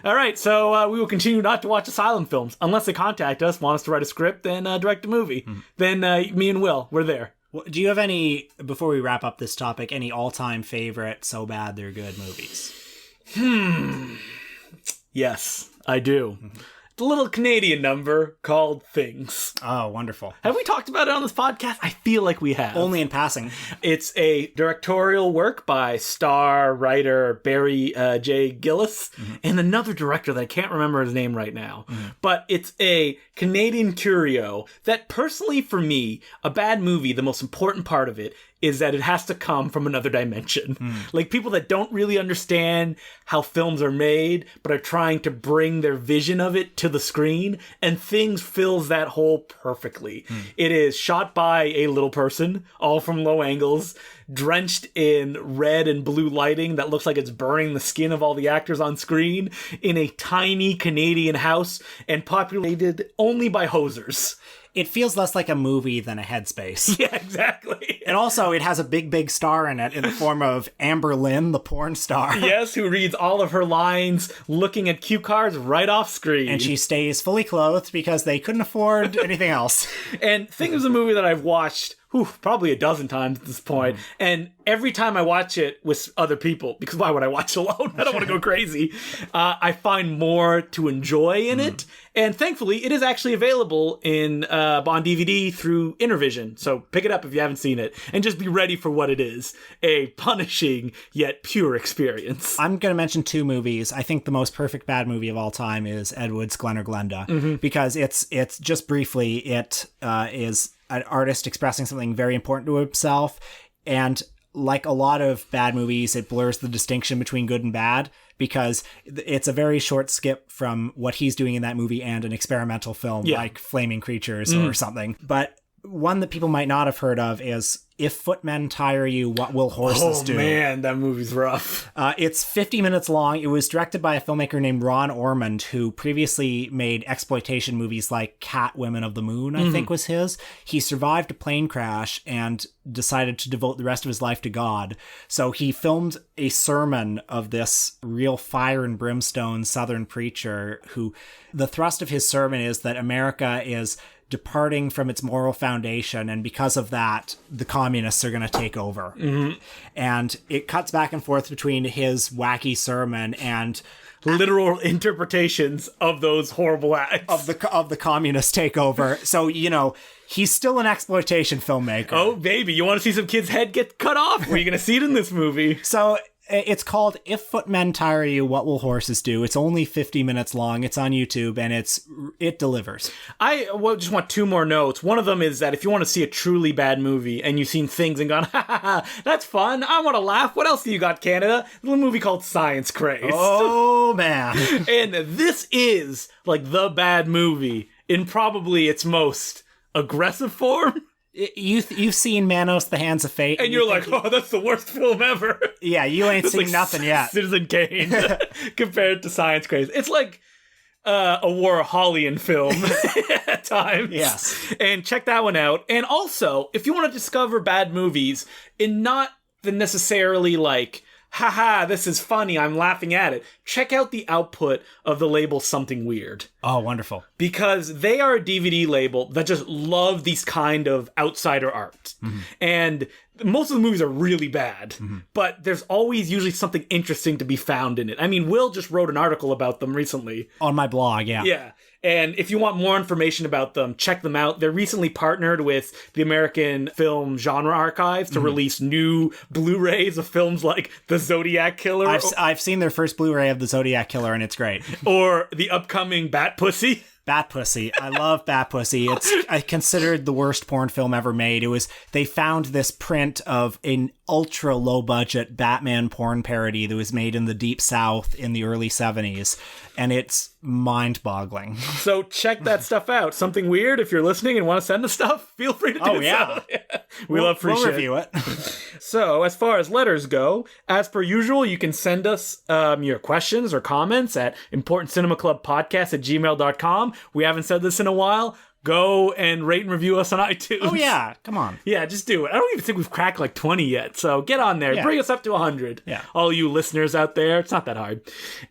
All right, so we will continue not to watch Asylum films unless they contact us, want us to write a script, and direct a movie. Then me and Will, we're there. Do you have any, before we wrap up this topic, any all-time favorite so bad they're good movies? Yes, I do. The little Canadian number called Things. Oh, wonderful. Have we talked about it on this podcast? I feel like we have. Only in passing. It's a directorial work by star writer Barry J. Gillis and another director that I can't remember his name right now. But it's a Canadian curio that personally for me, a bad movie, the most important part of it is that it has to come from another dimension. Like people that don't really understand how films are made, but are trying to bring their vision of it to the screen, and Things fills that hole perfectly. It is shot by a little person, all from low angles, drenched in red and blue lighting that looks like it's burning the skin of all the actors on screen, in a tiny Canadian house, and populated only by hosers. It feels less like a movie than a Headspace. Yeah, exactly. And also, it has a big star in it in the form of Amber Lynn, the porn star. Yes, who reads all of her lines looking at cue cards right off screen. And she stays fully clothed because they couldn't afford anything else. And Thing is a movie that I've watched probably a dozen times at this point. And every time I watch it with other people, because why would I watch alone? I don't want to go crazy. I find more to enjoy in it. And thankfully, it is actually available on DVD through Intervision. So pick it up if you haven't seen it. And just be ready for what it is. A punishing yet pure experience. I'm going to mention two movies. I think the most perfect bad movie of all time is Ed Wood's Glen or Glenda. Because it's just briefly, it is an artist expressing something very important to himself, and like a lot of bad movies, it blurs the distinction between good and bad, because it's a very short skip from what he's doing in that movie and an experimental film like Flaming Creatures or something. But one that people might not have heard of is If Footmen Tire You, What Will Horses Do? Oh man, that movie's rough. It's 50 minutes long. It was directed by a filmmaker named Ron Ormond, who previously made exploitation movies like Cat Women of the Moon, I think was his. He survived a plane crash and decided to devote the rest of his life to God. So he filmed a sermon of this real fire and brimstone Southern preacher who, the thrust of his sermon is that America is departing from its moral foundation, and because of that, the communists are going to take over. And it cuts back and forth between his wacky sermon and literal interpretations of those horrible acts of the communist takeover. So, he's still an exploitation filmmaker. Oh, baby, you want to see some kid's head get cut off? Well, you're going to see it in this movie. So it's called If Footmen Tire You, What Will Horses Do? It's only 50 minutes long. It's on YouTube, and it delivers. I just want two more notes. One of them is that if you want to see a truly bad movie and you've seen Things and gone, that's fun, I want to laugh, what else do you got, Canada? A little movie called Science Craze. Oh, man. And this is like the bad movie in probably its most aggressive form. You've seen Manos, The Hands of Fate. And you're like, oh, that's the worst film ever. Yeah, you ain't seen like nothing yet. Citizen Kane compared to Science Craze. It's like a Warholian film at times. Yes. And check that one out. And also, if you want to discover bad movies in not the necessarily like, haha, this is funny, I'm laughing at it, check out the output of the label Something Weird. Oh, wonderful. Because they are a DVD label that just love these kind of outsider art. And most of the movies are really bad, but there's always usually something interesting to be found in it. I mean, Will just wrote an article about them recently. On my blog, yeah. Yeah. And if you want more information about them, check them out. They're recently partnered with the American Film Genre Archives to release new Blu-rays of films like The Zodiac Killer. I've seen their first Blu-ray of The Zodiac Killer, and it's great. Or the upcoming Bat Pussy. Bat Pussy. I love Bat Pussy. It's considered the worst porn film ever made. They found this print of an ultra low budget Batman porn parody that was made in the Deep South in the early 70s. And it's mind-boggling. So check that stuff out. Something weird, if you're listening and want to send us stuff, feel free to do so. Yeah. We love free shit. We'll review it. So, as far as letters go, as per usual, you can send us your questions or comments at importantcinemaclubpodcast@gmail.com. We haven't said this in a while. Go and rate and review us on iTunes. Oh, yeah. Come on. Yeah, just do it. I don't even think we've cracked like 20 yet. So get on there. Yeah. Bring us up to 100. Yeah. All you listeners out there. It's not that hard.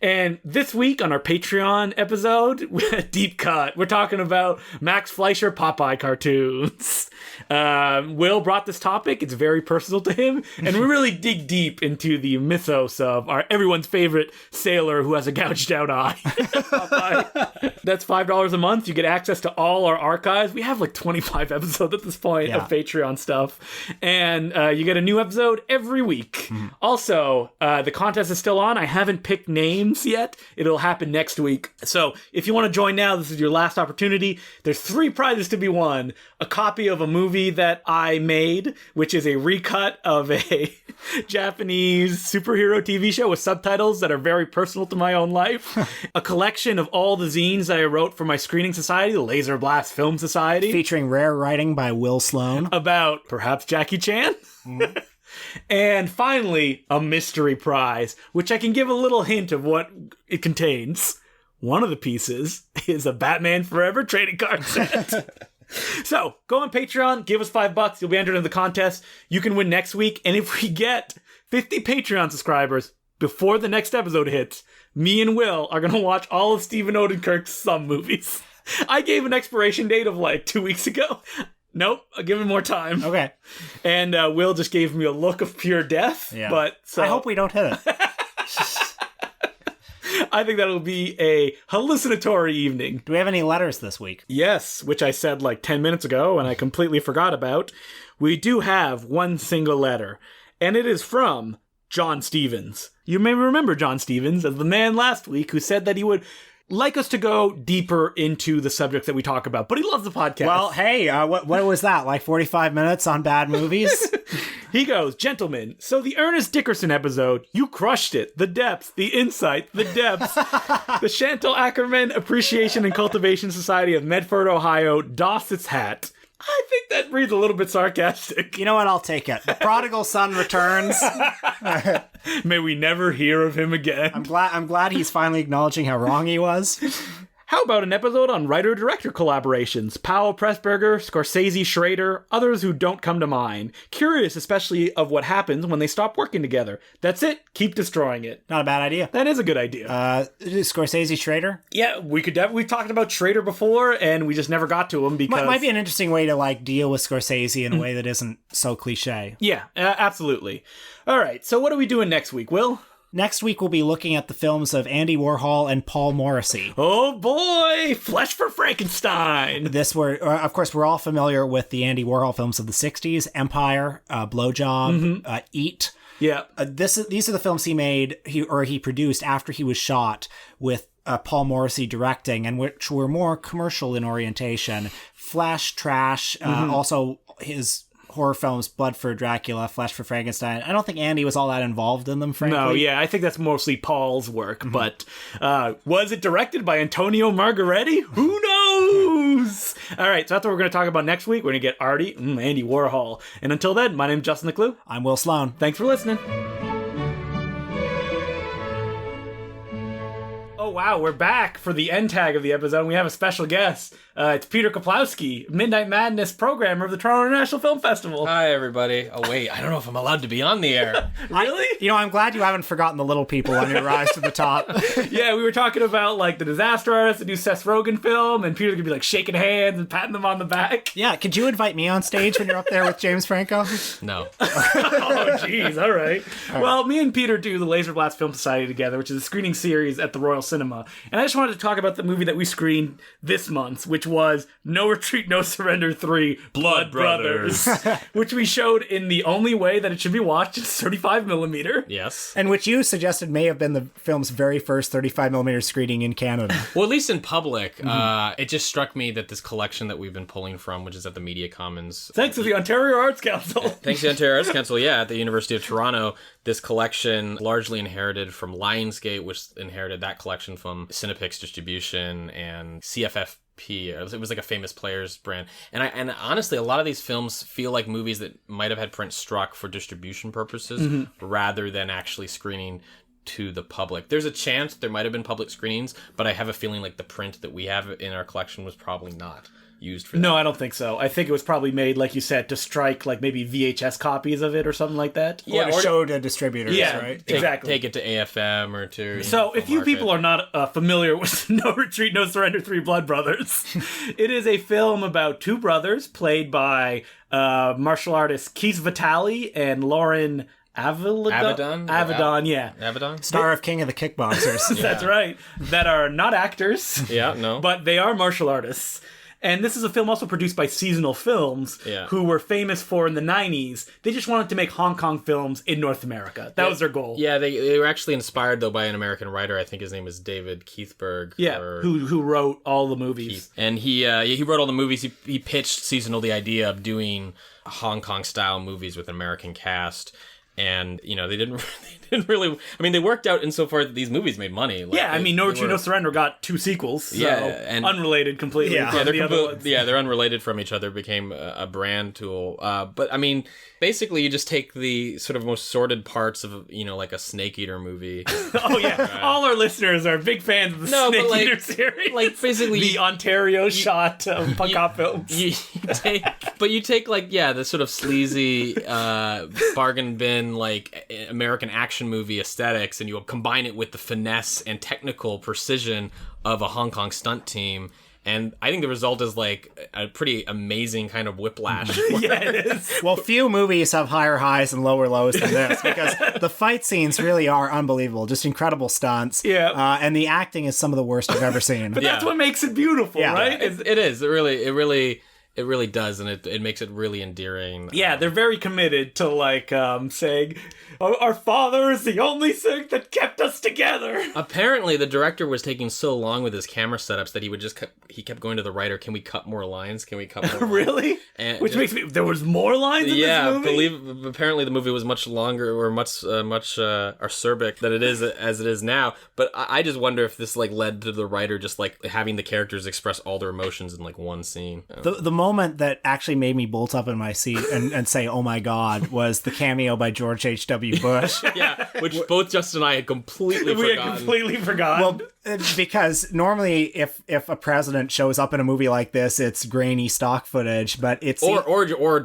And this week on our Patreon episode, deep cut, we're talking about Max Fleischer Popeye cartoons. Will brought this topic. It's very personal to him. And we really dig deep into the mythos of everyone's favorite sailor who has a gouged out eye. Popeye. That's $5 a month. You get access to all our archives. We have like 25 episodes at this point of Patreon stuff. And you get a new episode every week. Mm. Also, the contest is still on. I haven't picked names yet. It'll happen next week. So if you want to join now, this is your last opportunity. There's 3 prizes to be won. A copy of a movie that I made, which is a recut of a Japanese superhero TV show with subtitles that are very personal to my own life. A collection of all the zines that I wrote for my screening society, the Laser Blast Film Society. Featuring rare writing by Will Sloan. About perhaps Jackie Chan. Mm-hmm. And finally, a mystery prize, which I can give a little hint of what it contains. One of the pieces is a Batman Forever trading card set. So, go on Patreon, give us $5, you'll be entered in the contest. You can win next week, and if we get 50 Patreon subscribers before the next episode hits, me and Will are going to watch all of Stephen Odenkirk's Some movies. I gave an expiration date of like 2 weeks ago. Nope, I'll give him more time. Okay. And Will just gave me a look of pure death. Yeah. But so I hope we don't hit it. I think that'll be a hallucinatory evening. Do we have any letters this week? Yes, which I said like 10 minutes ago and I completely forgot about. We do have one single letter, and it is from John Stevens. You may remember John Stevens as the man last week who said that he would like us to go deeper into the subjects that we talk about, but he loves the podcast. Well, hey, what was that, like 45 minutes on bad movies? He goes, gentlemen, so the Ernest Dickerson episode, you crushed it. The depth, the insight, the depths. The Chantal Ackerman Appreciation and Cultivation Society of Medford, Ohio, doffs its hat. I think that reads a little bit sarcastic. You know what? I'll take it. The prodigal son returns. May we never hear of him again. I'm glad he's finally acknowledging how wrong he was. How about an episode on writer-director collaborations? Powell, Pressburger, Scorsese, Schrader, others who don't come to mind. Curious especially of what happens when they stop working together. That's it. Keep destroying it. Not a bad idea. That is a good idea. Scorsese, Schrader? Yeah, we could we've talked about Schrader before, and we just never got to him because... Might be an interesting way to like deal with Scorsese in a way that isn't so cliche. Yeah, absolutely. All right, so what are we doing next week, Will? Next week, we'll be looking at the films of Andy Warhol and Paul Morrissey. Oh boy! Flesh for Frankenstein! Of course, we're all familiar with the Andy Warhol films of the 60s, Empire, Blowjob, Eat. Yeah. These are the films he produced after he was shot, with Paul Morrissey directing, and which were more commercial in orientation. Flesh, Trash, also his horror films, Blood for Dracula, Flesh for Frankenstein. I don't think Andy was all that involved in them, frankly. No, yeah, I think that's mostly Paul's work, but was it directed by Antonio Margaretti? Who knows? All right, so that's what we're going to talk about next week. We're going to get Artie, Andy Warhol. And until then, my name's Justin the Clue. I'm Will Sloan. Thanks for listening. Oh, wow, we're back for the end tag of the episode, and we have a special guest. It's Peter Kuplowsky, Midnight Madness programmer of the Toronto International Film Festival. Hi, everybody. Oh, wait, I don't know if I'm allowed to be on the air. Really? I'm glad you haven't forgotten the little people on your rise to the top. Yeah, we were talking about, like, the Disaster Artist, the new Seth Rogen film, and Peter could be, like, shaking hands and patting them on the back. Yeah, could you invite me on stage when you're up there with James Franco? No. Oh, jeez, all right. Well, me and Peter do the Laser Blast Film Society together, which is a screening series at the Royal Cinema cinema. And I just wanted to talk about the movie that we screened this month, which was No Retreat, No Surrender 3, Blood Brothers, which we showed in the only way that it should be watched, it's 35mm. Yes. And which you suggested may have been the film's very first 35mm screening in Canada. Well, at least in public, it just struck me that this collection that we've been pulling from, which is at the Media Commons. Thanks to the Ontario Arts Council. Thanks to the Ontario Arts Council, at the University of Toronto, this collection largely inherited from Lionsgate, which inherited that collection from Cinepix Distribution and CFFP. It was like a Famous Players brand. And honestly, a lot of these films feel like movies that might have had print struck for distribution purposes rather than actually screening to the public. There's a chance there might have been public screenings, but I have a feeling like the print that we have in our collection was probably not used for that. No, I don't think so. I think it was probably made, like you said, to strike like maybe VHS copies of it or something like that. Or to show to distributors, right? Exactly. Take it to AFM or to... So if you people are not familiar with No Retreat, No Surrender 3 Blood Brothers, it is a film about two brothers played by martial artists Keith Vitale and Lauren Avedon, yeah. Avedon? Star of King of the Kickboxers. That's right. That are not actors. Yeah, no. But they are martial artists. And this is a film also produced by Seasonal Films, who were famous for, in the 90s, they just wanted to make Hong Kong films in North America. That was their goal. Yeah, they were actually inspired, though, by an American writer. I think his name is David Keithberg. Yeah, who wrote all the movies. And he wrote all the movies. He pitched Seasonal the idea of doing Hong Kong-style movies with an American cast. And, they didn't really... I mean, they worked out insofar that these movies made money. Like, No Retreat, No Surrender got 2 sequels. So and unrelated completely from the other ones. Yeah, they're unrelated from each other, became a brand tool. But, I mean, basically you just take the sort of most sordid parts of, like a Snake Eater movie. Oh, yeah. All our listeners are big fans of the Snake Eater series. Like, basically... The Ontario shot of punk-up films. You take the sort of sleazy bargain bin, like American action movie aesthetics, and you combine it with the finesse and technical precision of a Hong Kong stunt team. And I think the result is like a pretty amazing kind of whiplash. Yeah, it is. Well, few movies have higher highs and lower lows than this, because the fight scenes really are unbelievable. Just incredible stunts. Yeah. And the acting is some of the worst I've ever seen. But that's what makes it beautiful, right? It is. It really does, and it makes it really endearing. Yeah, they're very committed to saying, our father is the only thing that kept us together. Apparently, the director was taking so long with his camera setups that he kept going to the writer, can we cut more lines? Can we cut more lines? Really? Which makes me... There was more lines in this movie? Apparently the movie was much longer or much acerbic than it is as it is now. But I just wonder if this led to the writer just having the characters express all their emotions in one scene. The moment that actually made me bolt up in my seat and say, oh my God, was the cameo by George H.W. Bush. Yeah, which both Justin and I had completely forgotten. We had completely forgotten. Well, because normally if a president shows up in a movie like this, it's grainy stock footage, but it's... Or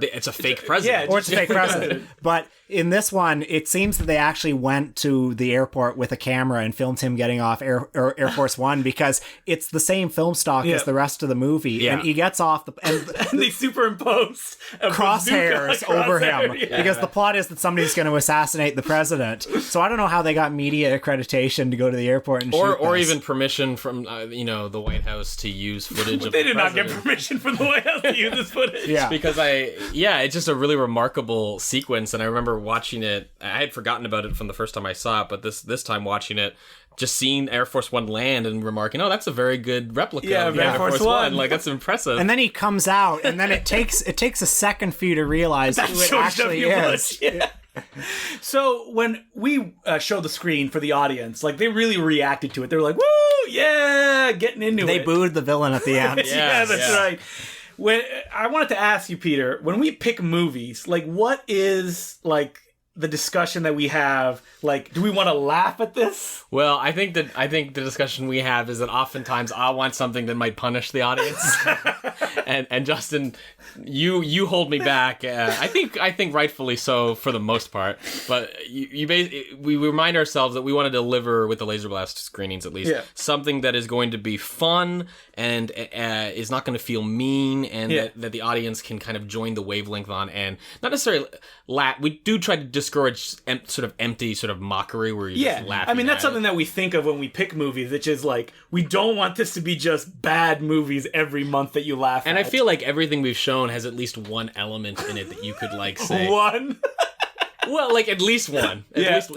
it's a fake president. Yeah, or it's a fake president. But in this one, it seems that they actually went to the airport with a camera and filmed him getting off Air Force One, because it's the same film stock as the rest of the movie. Yeah. And he gets off and they superimposed crosshairs over him. Yeah. Because the plot is that somebody's going to assassinate the president. So I don't know how they got media accreditation to go to the airport and shoot or this. Even permission from the White House to use footage of they the did president. not get permission from the White House to use this footage. Yeah. Because it's just a really remarkable sequence, and I remember watching it. I had forgotten about it from the first time I saw it, but this time watching it, just seeing Air Force One land and remarking, oh, that's a very good replica of Air Force One. That's impressive. And then he comes out, and then it takes a second for you to realize who it actually is. Yeah. So when we showed the screen for the audience, they really reacted to it. They were like, woo, yeah, getting into it. They booed the villain at the end. Yeah, that's right. When I wanted to ask you, Peter, when we pick movies, what is the discussion that we have? Do we want to laugh at this? Well, I think the discussion we have is that oftentimes I want something that might punish the audience. and Justin, you hold me back. I think rightfully so for the most part. But we remind ourselves that we want to deliver with the Laser Blast screenings at least something that is going to be fun and is not going to feel mean, and that the audience can kind of join the wavelength on, and not necessarily laugh. We do try to discourage sort of empty sort of mockery where you're just laughing. I mean, that's something that we think of when we pick movies, which is like, we don't want this to be just bad movies every month that you laugh at. And I feel like everything we've shown has at least one element in it that you could like say. One? Well, like at least one.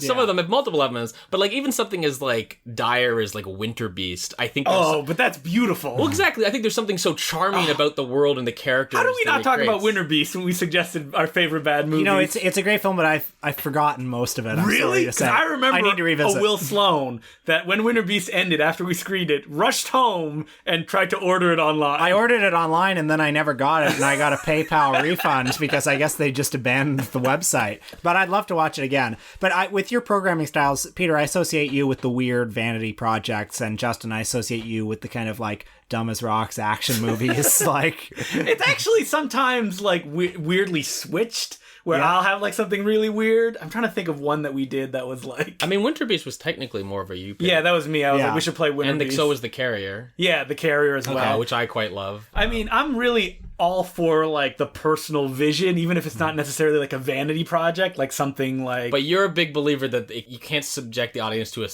Some of them have multiple elements, but like even something as like dire as like a Winter Beast, I think. But that's beautiful. Well, exactly. I think there's something so charming about the world and the characters. How do we not talk about Winter Beast when we suggested our favorite bad movie? You know, it's a great film, but I've forgotten most of it. Really? Because I remember I need to revisit. a Will Sloan that when Winter Beast ended after we screened it, rushed home and tried to order it online. I ordered it online and then I never got it, and I got a PayPal refund because I guess they just abandoned the website. But I'd love to watch it again. But with your programming styles, Peter, I associate you with the weird vanity projects, and Justin, I associate you with the kind of like dumb as rocks action movies. Like, it's actually sometimes like weirdly switched, where I'll have like something really weird. I'm trying to think of one that we did that was like, I mean, Winter Beast was technically more of a you pick. Yeah, that was me. I was like, we should play Winter Beast. And so was The Carrier. Yeah, The Carrier as well. Which I quite love. I mean, I'm really all for like the personal vision, even if it's not necessarily like a vanity project, like something like. But you're a big believer that you can't subject the audience to a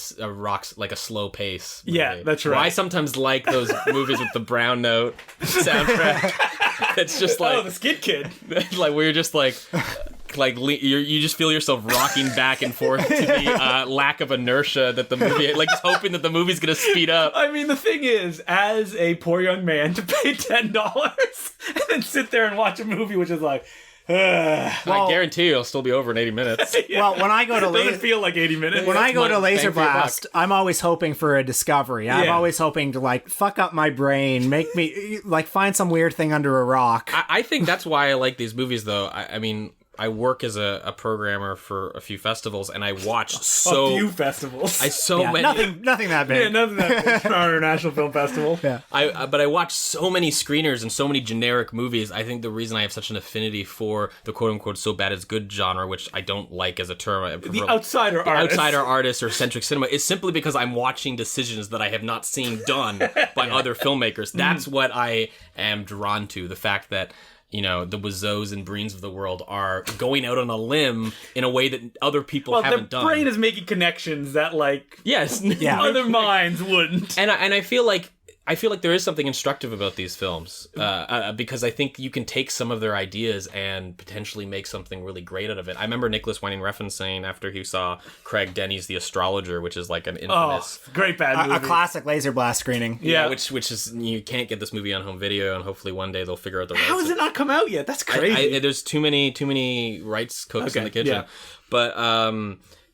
like a slow pace movie. Yeah, that's right. Well, I sometimes like those movies with the brown note soundtrack. It's just like, the Skid Kid, like where you're just like you just feel yourself rocking back and forth to the lack of inertia that the movie, like just hoping that the movie's gonna speed up. I mean, the thing is, as a poor young man, to pay $10 and then sit there and watch a movie which is like, I guarantee you'll still be over in 80 minutes. Well, when I go to doesn't feel like 80 minutes. When I go to Laser Blast, I'm always hoping for a discovery. I'm always hoping to like fuck up my brain, make me like find some weird thing under a rock. I think that's why I like these movies, though. I mean, I work as a programmer for a few festivals, and I watch a few festivals. Many. Nothing that big. Yeah, nothing that big. Toronto International Film Festival. Yeah. But I watch so many screeners and so many generic movies. I think the reason I have such an affinity for the quote unquote so bad it's good genre, which I don't like as a term, the outsider artist or centric cinema, is simply because I'm watching decisions that I have not seen done by other filmmakers. That's what I am drawn to. The fact that, you know, the Wiseaus and Breens of the world are going out on a limb in a way that other people haven't done. Well, their brain is making connections that, like, other minds wouldn't. And I feel like there is something instructive about these films because I think you can take some of their ideas and potentially make something really great out of it. I remember Nicholas Winding Refn saying after he saw Craig Denny's The Astrologer, which is like an infamous, great bad movie, a classic Laser Blast screening. Yeah, which is, you can't get this movie on home video, and hopefully one day they'll figure out the rights. How has it not come out yet? That's crazy. There's too many rights cooks in the kitchen, but.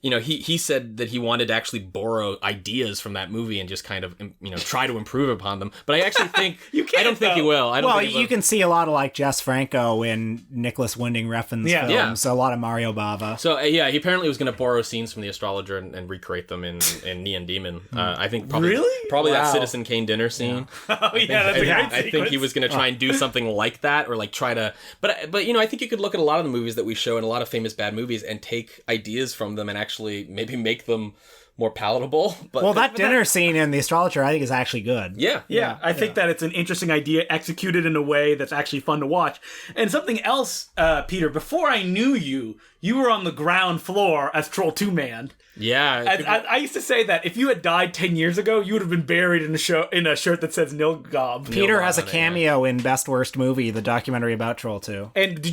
You know, he said that he wanted to actually borrow ideas from that movie and just kind of, you know, try to improve upon them. But I actually think I don't think he will. You can see a lot of like Jess Franco in Nicholas Winding Refn's films. A lot of Mario Bava. So he apparently was going to borrow scenes from The Astrologer and recreate them in Neon Demon. I think probably that Citizen Kane dinner scene. Yeah. That's a great sequence. I think he was going to try and do something like that, or like try to. But you know, I think you could look at a lot of the movies that we show and a lot of famous bad movies and take ideas from them and actually maybe make them more palatable. But that dinner scene in The Astrologer, I think, is actually good. Yeah. I think that it's an interesting idea executed in a way that's actually fun to watch. And something else, Peter, before I knew you were on the ground floor as Troll 2 Man. Yeah. I used to say that if you had died 10 years ago, you would have been buried in a shirt that says Nilgob. Peter has a cameo in Best Worst Movie, the documentary about Troll 2. And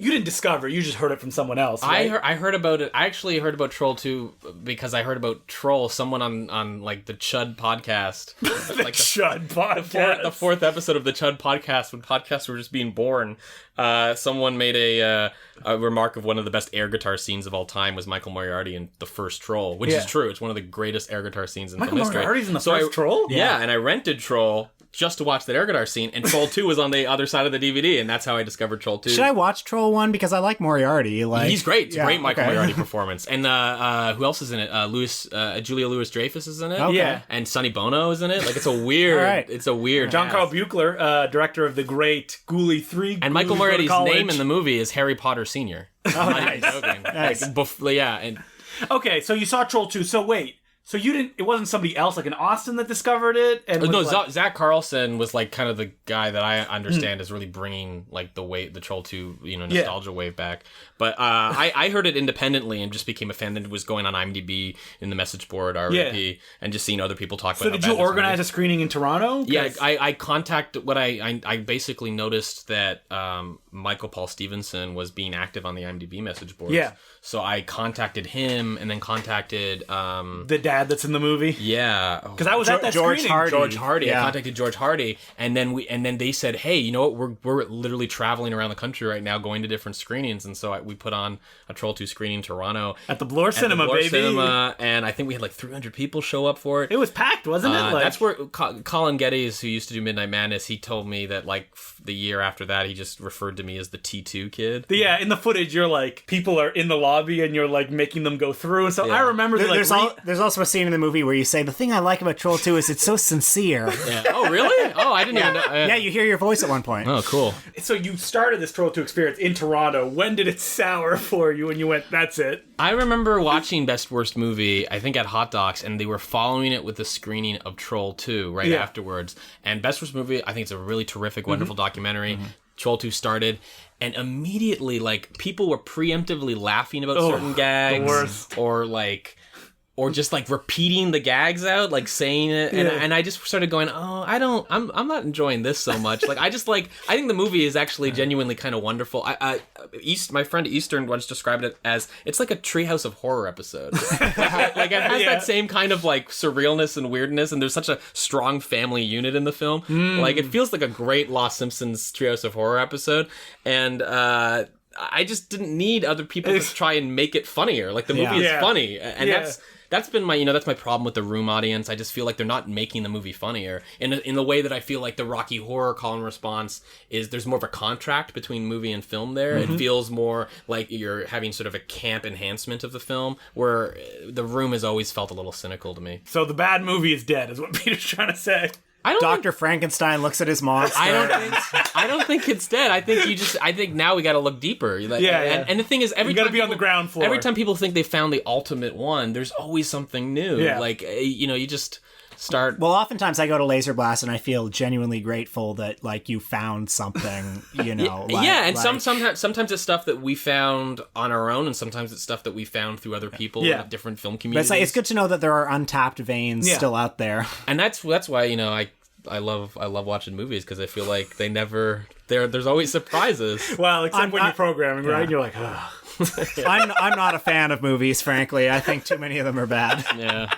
you didn't discover, you just heard it from someone else, right? I heard about it. I actually heard about Troll 2 because I heard about Troll, someone on like the Chud podcast. The Chud podcast. The fourth episode of the Chud podcast, when podcasts were just being born. Someone made a remark of one of the best air guitar scenes of all time was Michael Moriarty in the first Troll, which is true. It's one of the greatest air guitar scenes in film history. Michael Moriarty's in the first Troll? Yeah, and I rented Troll just to watch that Ergodar scene, and Troll 2 was on the other side of the DVD, and that's how I discovered Troll 2. Should I watch Troll 1? Because I like Moriarty. He's great. It's a great Michael Moriarty performance. And who else is in it? Julia Louis-Dreyfus is in it. Okay. Yeah. And Sonny Bono is in it. Like, it's a weird... It's a weird... John Carl Buechler, director of the great Ghoulie 3. And Michael Moriarty's name in the movie is Harry Potter Sr. Oh, nice. Nice. And okay, so you saw Troll 2. So wait. So you didn't... It wasn't somebody else, like in Austin, that discovered it? And no, like... Zach Carlson was like kind of the guy that I understand is really bringing like the Troll 2, nostalgia wave back. But I heard it independently and just became a fan. Then it was going on IMDb in the message board, RVP, and just seeing other people talk about it. So did you organize a screening in Toronto? Yeah, I contacted... I basically noticed that Michael Paul Stevenson was being active on the IMDb message boards. Yeah. So I contacted him and then contacted... the dad that's in the movie? Yeah. Because I was at that screening. George Hardy. Yeah. I contacted George Hardy, and then they said, hey, you know what? We're literally traveling around the country right now, going to different screenings, and so we put on a Troll 2 screening in Toronto. At the Bloor Cinema, baby. Cinema, and I think we had like 300 people show up for it. It was packed, wasn't it? That's where Colin Geddes, who used to do Midnight Madness, he told me that like the year after that, he just referred to me as the T2 kid. Yeah, in the footage, you're like, people are in the lobby and you're like making them go through. And so I remember there's also a scene in the movie where you say, the thing I like about Troll 2 is it's so sincere. Yeah. Oh, really? Oh, I didn't even know. Yeah, you hear your voice at one point. Oh, cool. So you started this Troll 2 experience in Toronto. When did it sour for you when you went, that's it? I remember watching Best Worst Movie, I think at Hot Docs, and they were following it with a screening of Troll 2 afterwards. And Best Worst Movie, I think it's a really terrific, wonderful documentary. Troll 2 started, and immediately, like, people were preemptively laughing about certain gags, or just like repeating the gags out, like saying it, and I just started going, I'm not enjoying this so much. Like, I think the movie is actually genuinely kind of wonderful. My friend Eastern once described it as it's like a Treehouse of Horror episode. like it has that same kind of like surrealness and weirdness, and there's such a strong family unit in the film. Like, it feels like a great Lost Simpsons Treehouse of Horror episode, and I just didn't need other people to try and make it funnier. Like, the movie is funny, and that's been my that's my problem with the Room audience. I just feel like they're not making the movie funnier in the way that I feel like the Rocky Horror Call and Response is. There's more of a contract between movie and film there. It feels more like you're having sort of a camp enhancement of the film, where the Room has always felt a little cynical to me. So the bad movie is dead, is what Peter's trying to say. Dr. Frankenstein looks at his monster. I don't think it's dead. I think now we got to look deeper. Like, and the thing is, you got to be on the ground floor. Every time people think they found the ultimate one, there's always something new. Yeah. Like, you just start. Well, oftentimes I go to Laser Blast and I feel genuinely grateful that like you found something. Sometimes it's stuff that we found on our own, and sometimes it's stuff that we found through other people in different film communities. But it's good to know that there are untapped veins still out there, and that's why I love watching movies, because I feel like there's always surprises. Well, except when you're programming, right? You're like, ugh. I'm not a fan of movies, frankly. I think too many of them are bad. Yeah.